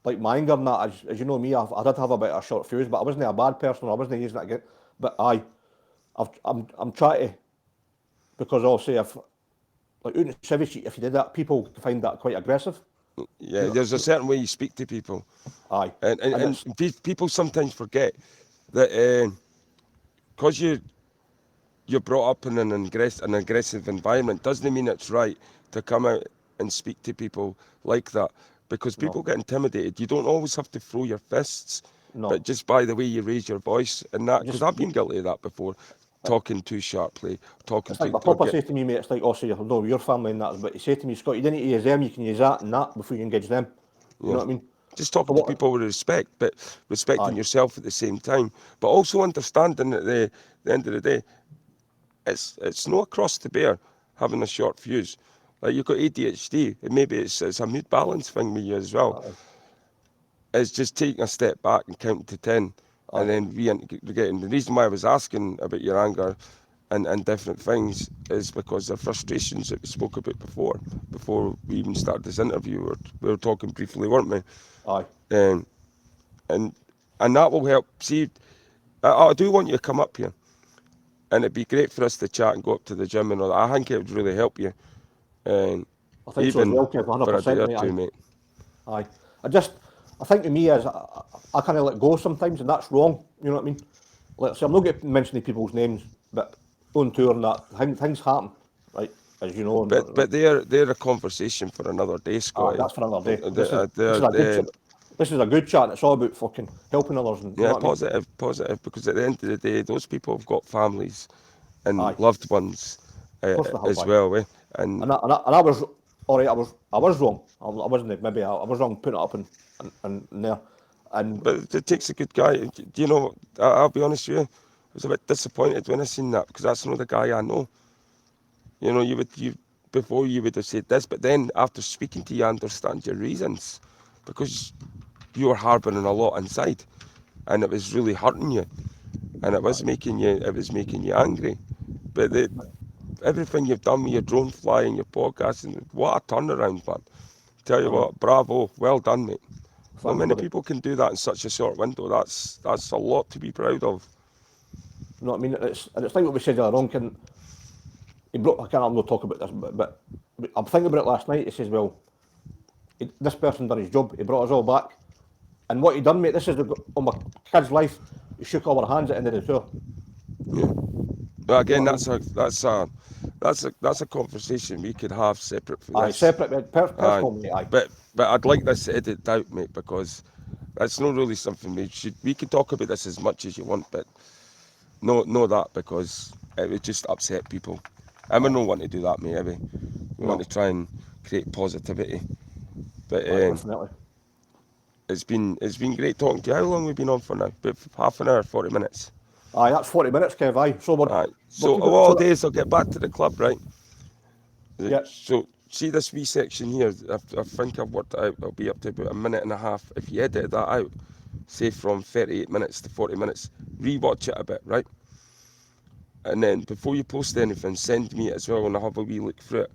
like my anger and that, as you know me, I did have a bit of a short fuse, but I wasn't a bad person. I wasn't using it again. But I'm trying to, because obviously if like out in civic, if you did that, people find that quite aggressive. Yeah, You know, there's a certain way you speak to people, aye, and and and, it's and people sometimes forget that because you're brought up in an aggressive environment doesn't mean it's right to come out and speak to people like that, because no, people get intimidated. You don't always have to throw your fists, but no. just by the way you raise your voice and that, because Just I've been guilty of that before, talking too sharply, talking it's like too my papa says to me, mate. It's like, also, you know your family and that, but he said to me, Scott, you didn't use them. You can use that and that before you engage them. You know yeah. what I mean? Just So talking to what? people with respect, but respecting Aye, yourself at the same time, but also understanding that the end of the day, it's no across the bear having a short fuse. Like you've got ADHD, and maybe it's a mood balance thing with you as well. aye, It's just taking a step back and counting to 10 and aye, then reintegrating. The reason why I was asking about your anger and different things is because the frustrations that we spoke about before we even started this interview. We were talking briefly, weren't we? aye. Um, and and that will help. See, I do want you to come up here, and it'd be great for us to chat and go up to the gym and all that. I think it would really help you, I think so as even well, Kev. for a day 100%, or mate. two, Aye, mate. aye. I think with me is I kind of let go sometimes, and that's wrong. You know what I mean? Like, so I'm not going to mention people's names, but on tour and that, things happen, right? As you know, But they're a conversation for another day, aye, Scotty. that's for another day. This is a good They're, this is a good chat. And it's all about fucking helping others, and you know yeah, what I mean? positive, because at the end of the day, those people have got families and Aye, loved ones of course they have, as aye. well, eh? And And I was all right. I was wrong. I wasn't. Maybe I was wrong putting it up and there. And but it takes a good guy. Do you know? I'll be honest with you. I was a bit disappointed when I seen that, because that's not the guy I know. You know, before you would have said this, but then after speaking to you, I understand your reasons, because you were harbouring a lot inside, and it was really hurting you, and it was making you angry. But everything you've done with your drone fly and your podcast, and what a turnaround, man! Tell you I know, what, bravo, well done, mate. Not thanks, many buddy. people can do that in such a short window. That's a lot to be proud of. You know what I mean? It's like what we said earlier on. He brought. I can't not talk about this, but I'm thinking about it last night. He says, well, this person done his job. He brought us all back, and what he done, mate. This is on my kid's life. He shook all our hands at the end of the tour. Yeah. But You know again, what I mean? that's a conversation we could have separate for Aye, this. separate, Aye, personal, mate. Aye, but I'd like this edited out, mate, because that's not really something we could talk about this as much as you want, but no that, because it would just upset people. And we aye. don't want to do that, mate. We want No, to try and create positivity. But aye, definitely. It's been great talking to you. How long have we been on for now? About half an hour, 40 minutes. Aye, that's 40 minutes, Kev. Aye. So Right. we're So keeping of it all short. days, I'll get back to the club, right? Yeah. So see this wee section here. I think I've worked it out. I'll be up to about a minute and a half. If you edit that out, say from 38 minutes to 40 minutes, rewatch it a bit, right? And then before you post anything, send me it as well, and I'll have a wee look through it.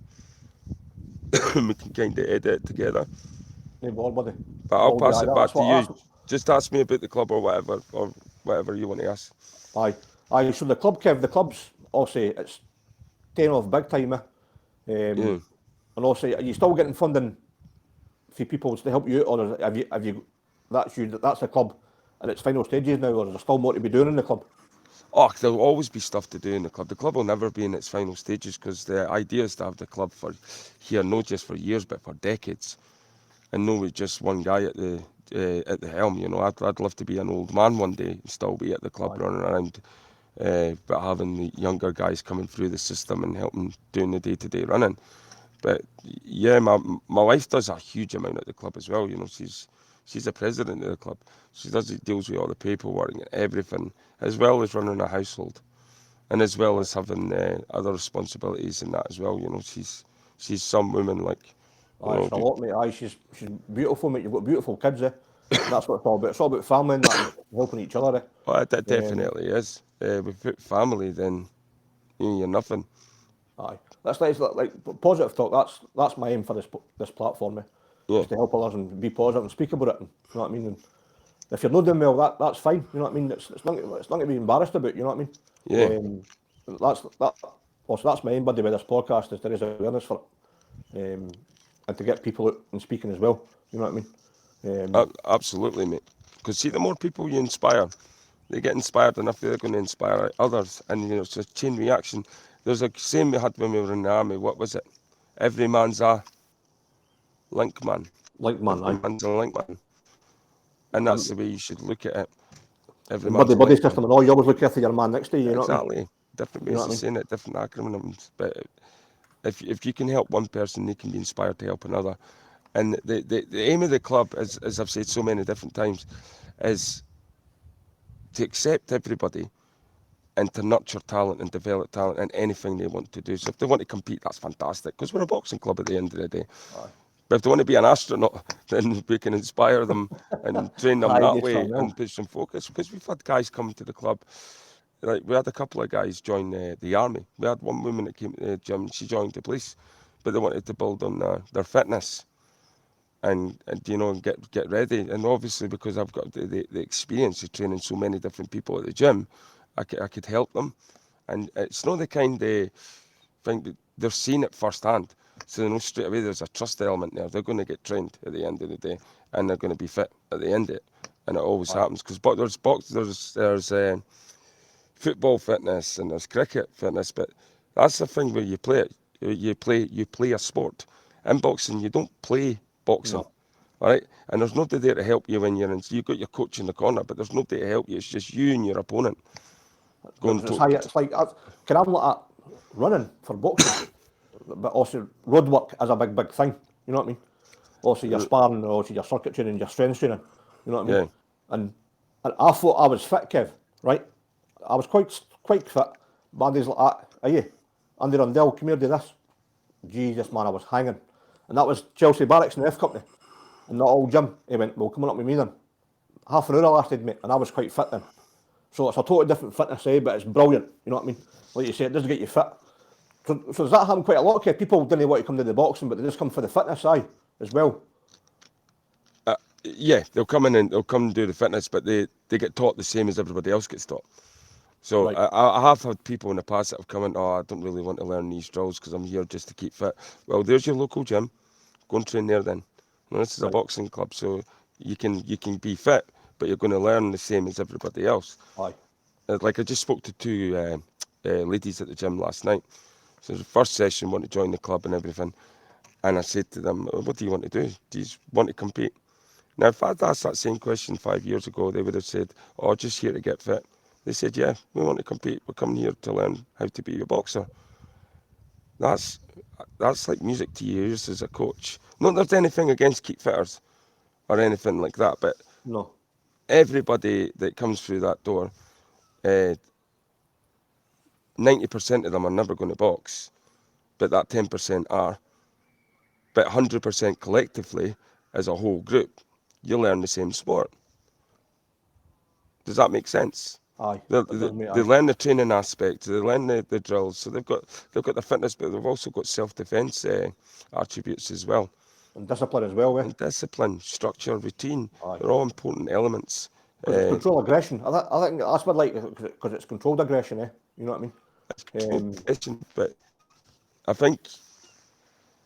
We can kind of edit it together. No bother, buddy. But I'll Aye, pass it back that's to you. what. Just ask me about the club or whatever you want to ask. Aye. Aye. So the club, Kev, the club's obviously it's taking off big time. Yeah. And also, are you still getting funding for people to help you out, or have you that's the club and its final stages now, or is there still more to be doing in the club? Oh, there'll always be stuff to do in the club. The club will never be in its final stages because the idea is to have the club for here, not just for years, but for decades. And no with just one guy at the helm. You know, I'd love to be an old man one day and still be at the club Aye. running around, but having the younger guys coming through the system and helping doing the day-to-day running. But yeah, my wife does a huge amount at the club as well. You know, she's the president of the club. She deals with all the paperwork and everything, as well as running a household, and as well Aye. as having other responsibilities in that as well. You know, she's some woman like, you Aye, know, it's a lot, mate. Aye, she's beautiful, mate. You've got beautiful kids, eh? And that's what it's all about. It's all about family and that, and helping each other, oh, that eh? definitely is. Without family, then you're nothing. Aye, that's like positive talk. That's my aim for this platform, eh? Yeah, Is to help others and be positive and speak about it. And, you know what I mean? And if you're not doing well, that's fine. You know what I mean? It's nothing to be embarrassed about. You know what I yeah. mean? That. Also, that's my aim, buddy, with this podcast is to raise awareness for it, and to get people out and speaking as well. You know what I mean? Absolutely, mate. Because see, the more people you inspire, they get inspired enough, they're going to inspire others. And, you know, it's a chain reaction. There's a saying we had when we were in the army. What was it? Every man's a link man. Like man, Every aye. man's a link man. And that's the way you should look at it. Every And man's a buddy link man. system and all. You always look after your man next to you. You know what I mean? Exactly. Different You know ways what I of mean? saying it, different acronyms. But if you can help one person, they can be inspired to help another. And the aim of the club, as I've said so many different times, is to accept everybody and to nurture talent and develop talent in anything they want to do. So if they want to compete, that's fantastic, because we're a boxing club at the end of the day. Aye. But if they want to be an astronaut, then we can inspire them and train them Aye, that do way something and else. put some focus. Because we've had guys come to the club, like we had a couple of guys join the army. We had one woman that came to the gym, she joined the police, but they wanted to build on their fitness and you know, and get ready. And obviously, because I've got the experience of training so many different people at the gym, I could help them. And it's not the kind of thing that they're seeing it firsthand. So they know straight away there's a trust element there. They're going to get trained at the end of the day, and they're going to be fit at the end of it. And it always Aye. happens because there's football fitness and there's cricket fitness, but that's the thing where you play it. You play a sport. In boxing, you don't play boxing. No. All right, and there's nobody there to help you when you're in. So you've got your coach in the corner, but there's nobody to help you. It's just you and your opponent going It's high. to. It's like can I look at running for boxing, but also road work is a big thing. You know what I mean? Also your sparring, also your circuit training, your strength training. You know what I mean? Yeah, And I thought I was fit, Kev. Right? I was quite fit. Baddies like that. Are you? Andy Rundell, come here, do this. Jesus, man, I was hanging. And that was Chelsea Barracks in the F Company. And not all gym. He went, well, come on up with me then. Half an hour I lasted, mate, and I was quite fit then. So it's a totally different fitness, but it's brilliant. You know what I mean? Like you say, it does get you fit. So does that happen quite a lot? Okay, people didn't want to come to the boxing, but they just come for the fitness side as well. yeah. They'll come in and they'll come and do the fitness, but they get taught the same as everybody else gets taught. So Right. I have had people in the past that have come in. Oh, I don't really want to learn these drills because I'm here just to keep fit. Well, there's your local gym. Go and train there then. Now, this is a Right. boxing club, so you can be fit, but you're going to learn the same as everybody else. Aye. Like I just spoke to two ladies at the gym last night. So the first session, want to join the club and everything, and I said to them, "What do you want to do? Do you want to compete?" Now, if I'd asked that same question 5 years ago, they would have said, "Oh, just here to get fit." They said, "Yeah, we want to compete. We're coming here to learn how to be a boxer." That's like music to your ears as a coach. Not that there's anything against keep fitters. or anything like that, but No. everybody that comes through that door, 90% of them are never going to box, but that 10% are. But 100% collectively, as a whole group, you learn the same sport. Does that make sense? Aye. They, It does, mate. they Aye. learn the training aspect, they learn the drills, so they've got the fitness, but they've also got self-defence attributes as well. And discipline as well, And discipline, structure, routine, Aye. they're all important elements. Because it's control aggression. I think that's what I like, because it's controlled aggression, eh? You know what I mean? Aggression, but I think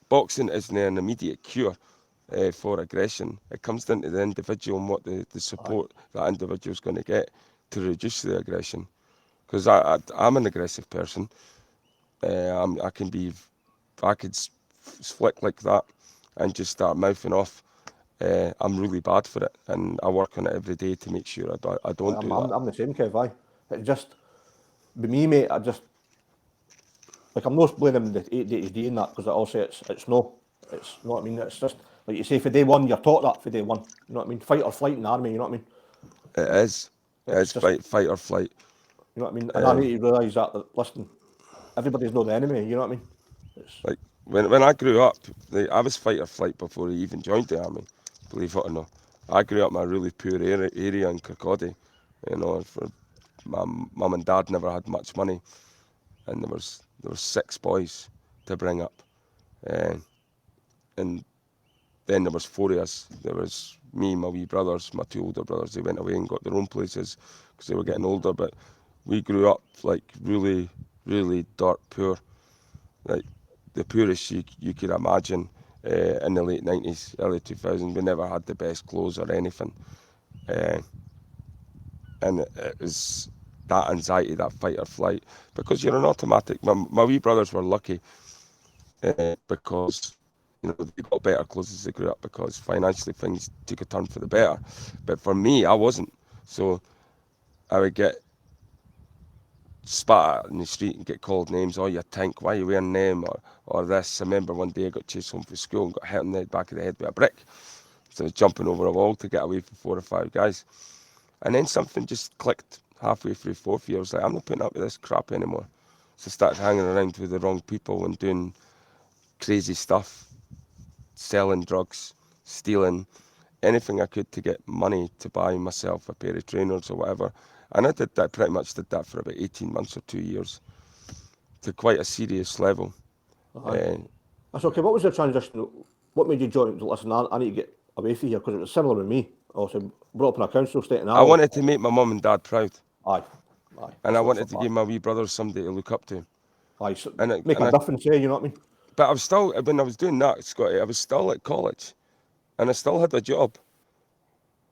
boxing isn't an immediate cure for aggression. It comes down to the individual and what the support that individual's going to get to reduce the aggression. Because I'm an aggressive person. I could flick like that and just start mouthing off. I'm really bad for it, and I work on it every day to make sure I don't do that. I'm the same, Kev, aye. It just, with me, mate, like, I'm not blaming the ADHD and that, because also it's no. It's, you know what I mean? It's just, like you say, for day one, you're taught that for day one. You know what I mean? Fight or flight in the army, you know what I mean? It is. It's just, fight or flight. You know what I mean? And I need to realise that, listen, everybody's not the enemy, you know what I mean? It's, like, when I grew up, I was fight or flight before I even joined the army, believe it or not. I grew up in a really poor area in Kirkcaldy. For my mum and dad never had much money, and there was 6 boys to bring up, and then there was 4 of us. There was me, my wee brothers, my 2 older brothers. They went away and got their own places because they were getting older. But we grew up like really, really dirt poor, like the poorest you could imagine in the late 90s, early 2000s. We never had the best clothes or anything. And it was that anxiety, that fight or flight, because you're an automatic. My wee brothers were lucky because they got better clothes as they grew up, because financially things took a turn for the better. But for me, I wasn't. So I would get spat at in the street and get called names. Oh, you tank, why are you wearing them? Or this. I remember one day I got chased home from school and got hit in the back of the head with a brick. So I was jumping over a wall to get away from 4 or 5 guys. And then something just clicked halfway through 4th year. I was like, I'm not putting up with this crap anymore. So I started hanging around with the wrong people and doing crazy stuff, selling drugs, stealing, anything I could to get money to buy myself a pair of trainers or whatever. And I pretty much did that for about 18 months or 2 years to quite a serious level. that's okay. What was the transition? What made you join? Listen, I need to get away from here, because it was similar with me. Also, brought up in a council estate and I wanted to make my mum and dad proud. Aye. And I wanted to give my wee brothers somebody to look up to. Aye, so make a difference, you know what I mean? But I was still, when I was doing that, Scotty, I was still at college. And I still had a job.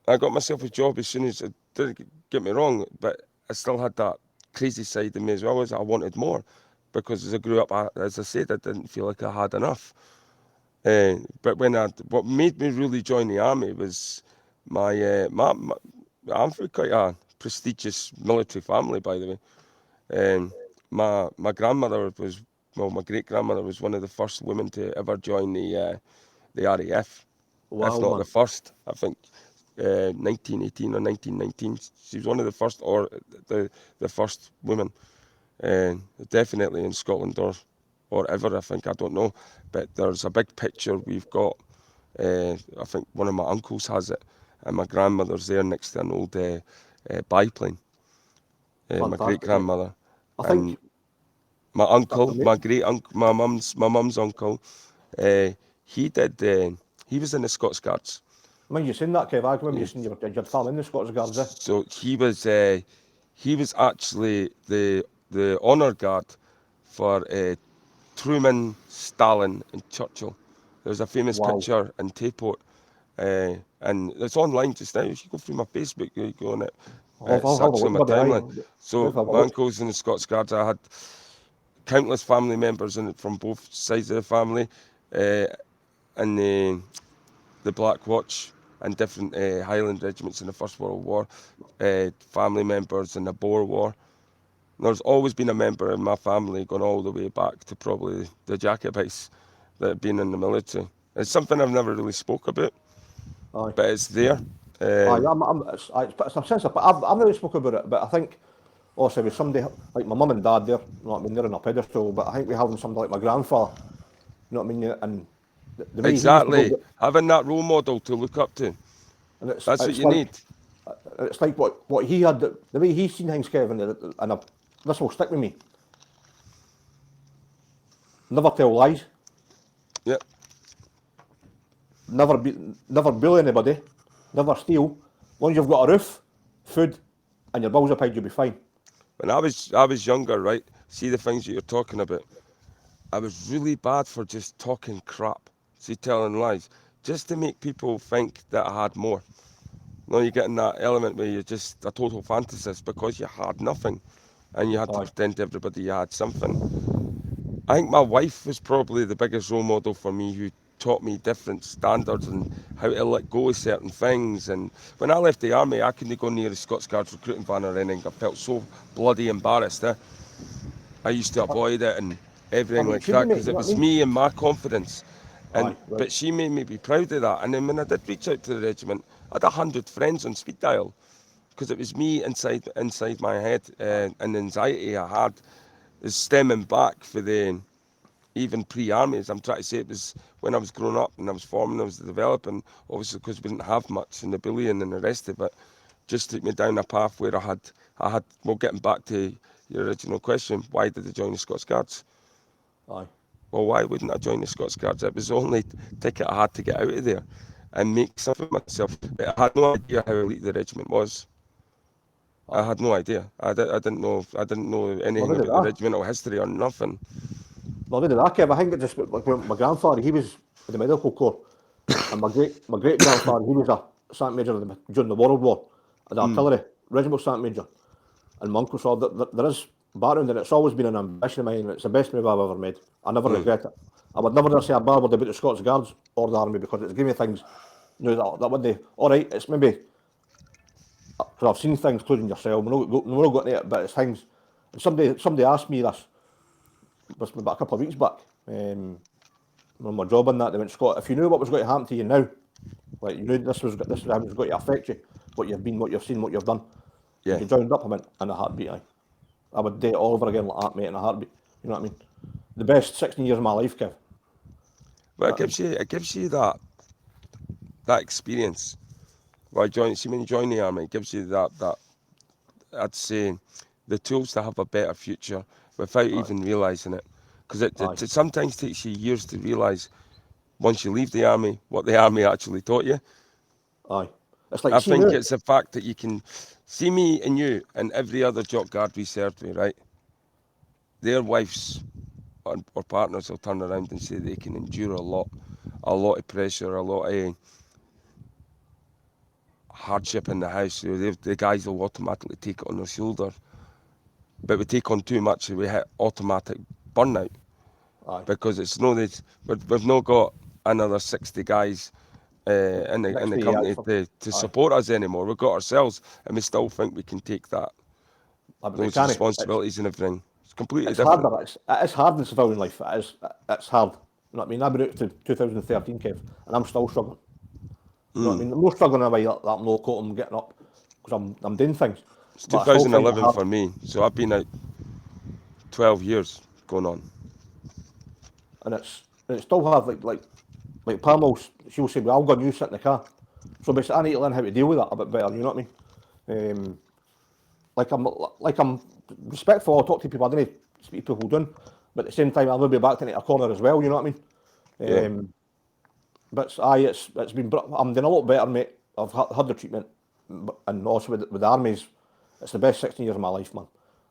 I got myself a job as soon as, didn't get me wrong, but I still had that crazy side of me as well, as I wanted more. Because as I grew up, as I said, I didn't feel like I had enough. But what made me really join the army was I'm from quite a prestigious military family, by the way. My grandmother my great grandmother was one of the first women to ever join the RAF. Wow, If not man. the first, I think 1918 or 1919. She was one of the first, or the first woman, definitely in Scotland or ever, I think. I don't know, but there's a big picture we've got. I think one of my uncles has it, and my grandmother's there next to an old biplane. My great grandmother, I think my uncle, my great uncle, my mum's uncle. He did. He was in the Scots Guards. When you seen that, Kev, I remember you seen your family in the Scots Guards, eh? So he was actually the honour guard for Truman, Stalin, and Churchill. There's a famous picture in Tayport, and it's online just now. If you go through my Facebook, you go on it. It's actually on my timeline. So my uncle's in the Scots Guards. I had countless family members from both sides of the family, and the Black Watch and different Highland regiments in the First World War, family members in the Boer War. There's always been a member in my family going all the way back to probably the Jacobites that have been in the military. It's something I've never really spoke about. Aye. but it's there. Aye, it's a sense of, but I've not really spoken about it, but I think also with somebody like my mum and dad, they're, you know what I mean, they're on a pedestal, but I think we having somebody like my grandfather, you know what I mean, and the way he used to Exactly. go, Having that role model to look up to. and That's what it's you need. like what he had, the way he's seen things, Kevin, and this will stick with me. Never tell lies, Yep. never bully anybody, never steal. As long as you've got a roof, food, and your bills are paid, you'll be fine. When I was younger, right? See the things that you're talking about. I was really bad for just talking crap. See, telling lies, just to make people think that I had more. No, you're getting that element where you're just a total fantasist because you had nothing, and you had to Aye, pretend to everybody you had something. I think my wife was probably the biggest role model for me, who taught me different standards and how to let go of certain things. And when I left the army, I couldn't go near the Scots Guards recruiting van or anything. I felt so bloody embarrassed. I used to avoid it and everything but you like shouldn't, that mate. because You it know what I was mean? me and my confidence. Aye, right. But she made me be proud of that. And then when I did reach out to the regiment, I had 100 friends on speed dial because it was me inside my head, Aye, and the anxiety I had is stemming back for the even pre-armies. I'm trying to say it was when I was growing up and I was forming, I was developing, obviously because we didn't have much in the bullying and the rest of it, just took me down a path where I had, well, getting back to your original question, why did I join the Scots Guards? aye, Well, why wouldn't I join the Scots Guards? It was the only ticket I had to get out of there and make something of myself. But I had no idea how elite the regiment was. I aye. had no idea. I didn't know Well, anything they did about the that. regimental history or nothing. Well, they did that, Kev. I think it just like when my grandfather, he was in the medical corps, and my great grandfather, he was a sergeant major during the World War, the artillery regiment sergeant major, and my uncle saw that there is background, and it's always been an ambition of mine. And it's the best move I've ever made. I never regret it. I would never say a bad word about the Scots Guards or the army because it's given me things, you know, that would they. All right, it's maybe because I've seen things, including yourself. We're not going to it, but it's things. And somebody asked me this about a couple of weeks back. On my job and that, they went, Scott, if you knew what was going to happen to you now, like you knew this was how it was going to affect you, what you've been, what you've seen, what you've done, would Yeah. you join up? I went, in a heartbeat, I would do it all over again like that, mate, in a heartbeat. You know what I mean? The best 16 years of my life, Kev. But You know what I mean? it gives you that experience. Well, when you join the army, it gives you that I'd say the tools to have a better future without Aye, even realising it. Because aye, it sometimes takes you years to realise once you leave the army what the army actually taught you. aye. It's like, I see think now, it's the fact that you can see me and you and every other jock guard we served with, right? Their wives or partners will turn around and say they can endure a lot of pressure, a lot of hardship in the house. The guys will automatically take it on their shoulder. But we take on too much, we hit automatic burnout aye, because it's no that we've not got another 60 guys in next the day, company actually. to Aye, support us anymore. We've got ourselves, and we still think we can take but we those can't. responsibilities and everything. It's completely It's different. harder. It is hard in civilian life. It's hard. You know what I mean? I've been out to 2013, Kev, and I'm still struggling. You know what I mean? I'm not struggling in a way that I'm not caught, I'm getting up because I'm doing things, It's but I still find it 2011 hard. for me, so I've been out 12 years going on. And it's still hard. Like Pamela, she'll say, "Well, I'll go and you sit in the car." So basically, I need to learn how to deal with that a bit better. You know what I mean? Like I'm respectful. I'll talk to people. I don't speak to people doing, but at the same time, I'll be back into a corner as well. You know what I mean? Yeah. But it's been. I'm doing a lot better, mate. I've had the treatment, and also with the armies, it's the best 16 years of my life, man.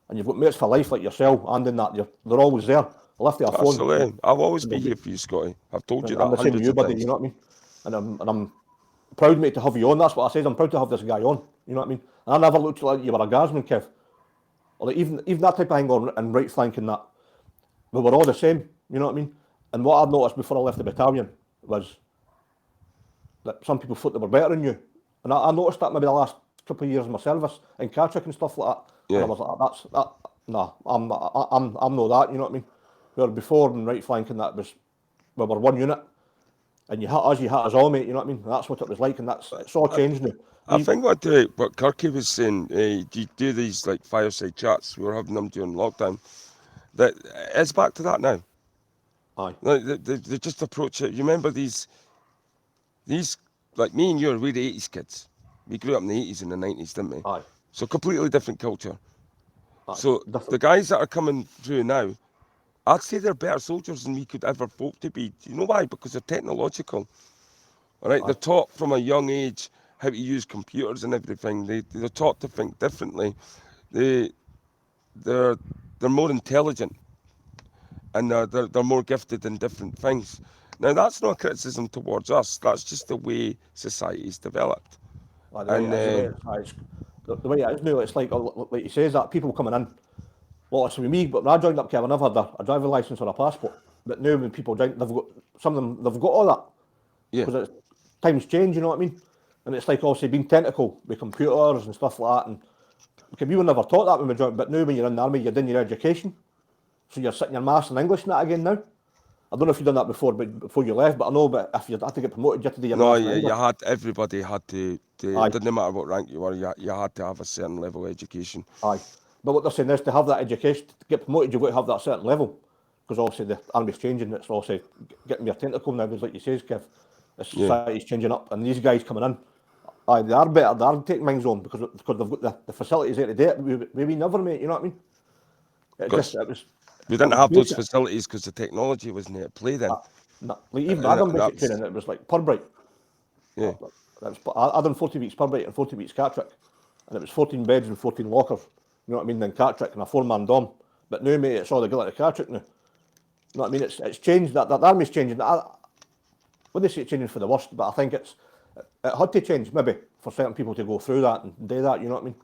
And you've got mates for life like yourself, and in that they're always there. I left you a phone, Absolutely. I'll always and be here for you, Scotty. I've told you I'm that the same with hundreds you, of buddy. You times. know what I mean? And I'm proud, mate, to have you on. That's what I said. I'm proud to have this guy on. You know what I mean? And I never looked like you were a guardsman, Kev. Or like even that type of thing on and right flank and that. We were all the same. You know what I mean? And what I've noticed before I left the battalion was that some people thought they were better than you. And I noticed that maybe the last couple of years of my service in Cartrick and stuff like that. And I Yeah. was like, that's that. Nah, I'm not that. You know what I mean? Where before in right flank and that was we were one unit. And you hit us all, mate, you know what I mean? That's what it was like, and it's all changed now. I think what Kirky was saying, you do these like fireside chats, we were having them during lockdown, that it's back to that now. Aye. Like, they just approach it. You remember these, like me and you, we're the 80s kids. We grew up in the 80s and the 90s, didn't we? Aye. So completely different culture. Aye. So Different. the guys that are coming through now, I'd say they're better soldiers than we could ever hope to be. Do you know why? Because they're technological. All right, Aye. they're taught from a young age how to use computers and everything. They're taught to think differently. They're more intelligent, and they're more gifted in different things. Now that's not a criticism towards us. That's just the way society's developed. Aye, the way it is, the way it is now, it's like he says, that people coming in. Well, it's with me, but when I joined up, Kevin, I never had a driving licence or a passport. But now when people join, some of them, they've got all that. Yeah. Because times change, you know what I mean? And it's like obviously being technical with computers and stuff like that. And okay, we were never taught that when we joined, but now when you're in the army, you're doing your education. So you're sitting your maths and English and that again now. I don't know if you've done that before, but before you left, but I know, but if you had to get promoted, you had to do your No, maths and English. everybody had to Aye. didn't matter what rank you were, you had to have a certain level of education. Aye. But what they're saying is to have that education, to get promoted, you've got to have that certain level. Because obviously the army's changing, it's obviously getting more technical now, because like you say, Kev, the society's changing up, and these guys coming in, aye, they are better, they are taking things on, because they've got the facilities there to do it, we never, mate, you know what I mean? We didn't have those facilities because the technology wasn't there to play then. Like even I done basic training, it was like Purbright. Yeah. I done 40 weeks Purbright and 40 weeks Cartrick, and it was 14 beds and 14 lockers, you know what I mean, then Cartrick and a 4-man dom. But now, mate, it's all the guy like the Cartrick now. You know what I mean? It's changed, that the army's changing. I wouldn't say it's changing for the worst, but I think it had to change maybe for certain people to go through that and do that, you know what I mean?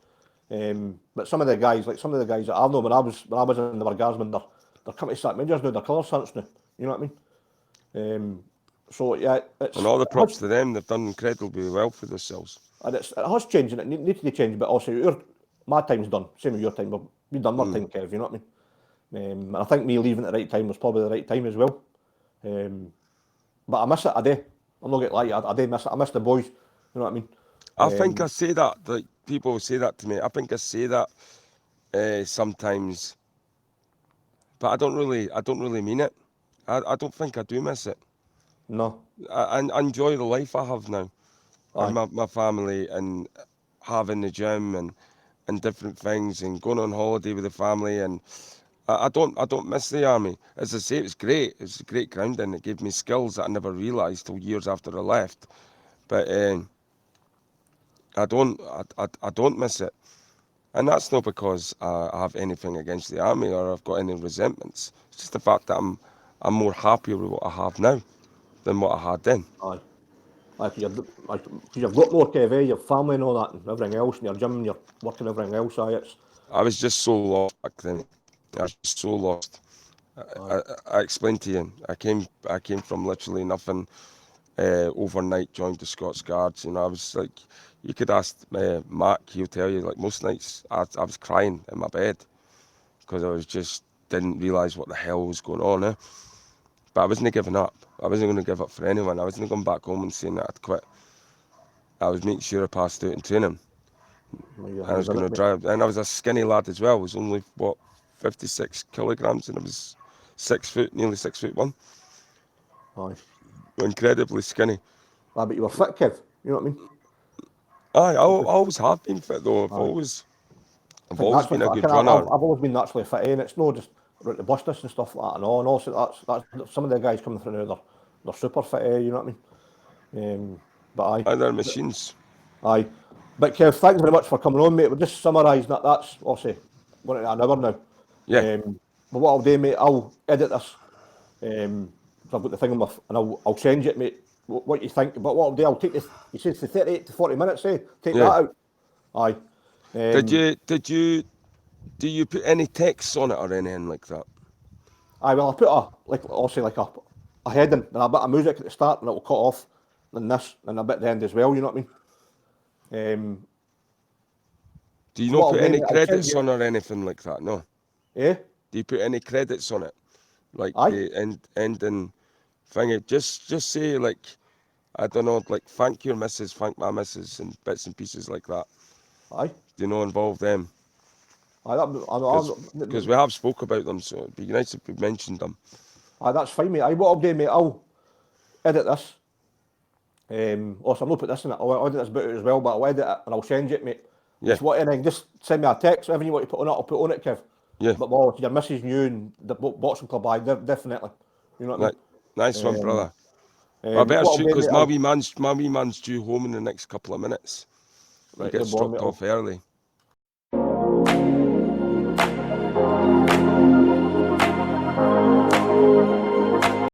But some of the guys that I know when I was in the Guardsmen, they're coming to start majors now, they're colour sergeants now, you know what I mean? So yeah, and all the props to them, they've done incredibly well for themselves. And it has changed, and it needs to change, but also my time's done, same with your time, but we've done more time, Kev, you know what I mean? And I think me leaving at the right time was probably the right time as well. But I miss it, I do. I'm not going to lie, I do miss it. I miss the boys, you know what I mean? I think I say that, like people say that to me. I think I say that sometimes, but I don't really mean it. I don't think I do miss it. No. I enjoy the life I have now, Aye. and my family, and having the gym and different things, and going on holiday with the family, and I don't miss the army. As I say, it was great. It was a great grounding. It gave me skills that I never realised till years after I left. But I don't miss it, and that's not because I have anything against the army or I've got any resentments. It's just the fact that I'm more happier with what I have now than what I had then. Aye. Because you've got more, Kev, your family and all that, and everything else, and your gym, and your work and everything else. I was just so lost back then. I was just so lost. I explained to you. I came from literally nothing. Overnight, joined the Scots Guards. You know, I was like, you could ask Mark. He'll tell you. Like most nights, I was crying in my bed because I didn't realise what the hell was going on. But I wasn't giving up. I wasn't going to give up for anyone. I wasn't going back home and saying that I'd quit. I was making sure I passed out in training. And I was going to drive. And I was a skinny lad as well. I was only, 56 kilograms, and I was 6 foot, nearly 6'1". Aye. Incredibly skinny. Aye, but you were fit, Kev. You know what I mean? Aye, I always have been fit though. I've always been a good runner. I've always been naturally fit, and it's not just about the bustus and stuff like that. And also that's some of the guys coming through now. They're super fit, you know what I mean? But aye. And they're machines. Aye. But Kev, thanks very much for coming on, mate. We're just summarising that. That's obviously going to an hour now. Yeah. But what I'll do, mate, I'll edit this. So I've got the thing on my, and I'll change it, mate. What you think? But what I'll do, I'll take this. You said the 38 to 40 minutes, eh? Take that out. Aye. Do you put any text on it or anything like that? Aye, well, I put a heading and a bit of music at the start, and it'll cut off, and this, and a bit at the end as well. You know what I mean? Do you not put any credits on or anything like that? No. Eh? Do you put any credits on it, like Aye. the ending thingy. Just say like, I don't know, like thank your missus, thank my missus, and bits and pieces like that. Aye. You know, involve them. Aye, Because we have spoke about them, so it'd be nice if we mentioned them. aye, that's fine, mate. Aye, what I'll do, mate, I'll edit this. Also, I'll not put this in it. I'll edit this bit out as well, but I'll edit it and I'll send you it, mate. Yeah. Just what anything, just send me a text. Whatever you want to put on it, I'll put on it, Kev. Yeah. But well, your missus, you, and the boxing club, aye, definitely. You know what I mean? Nice one, brother. I What better I'll shoot do, because mate, my wee man's due home in the next couple of minutes. He Right, gets you're born, dropped mate. off early.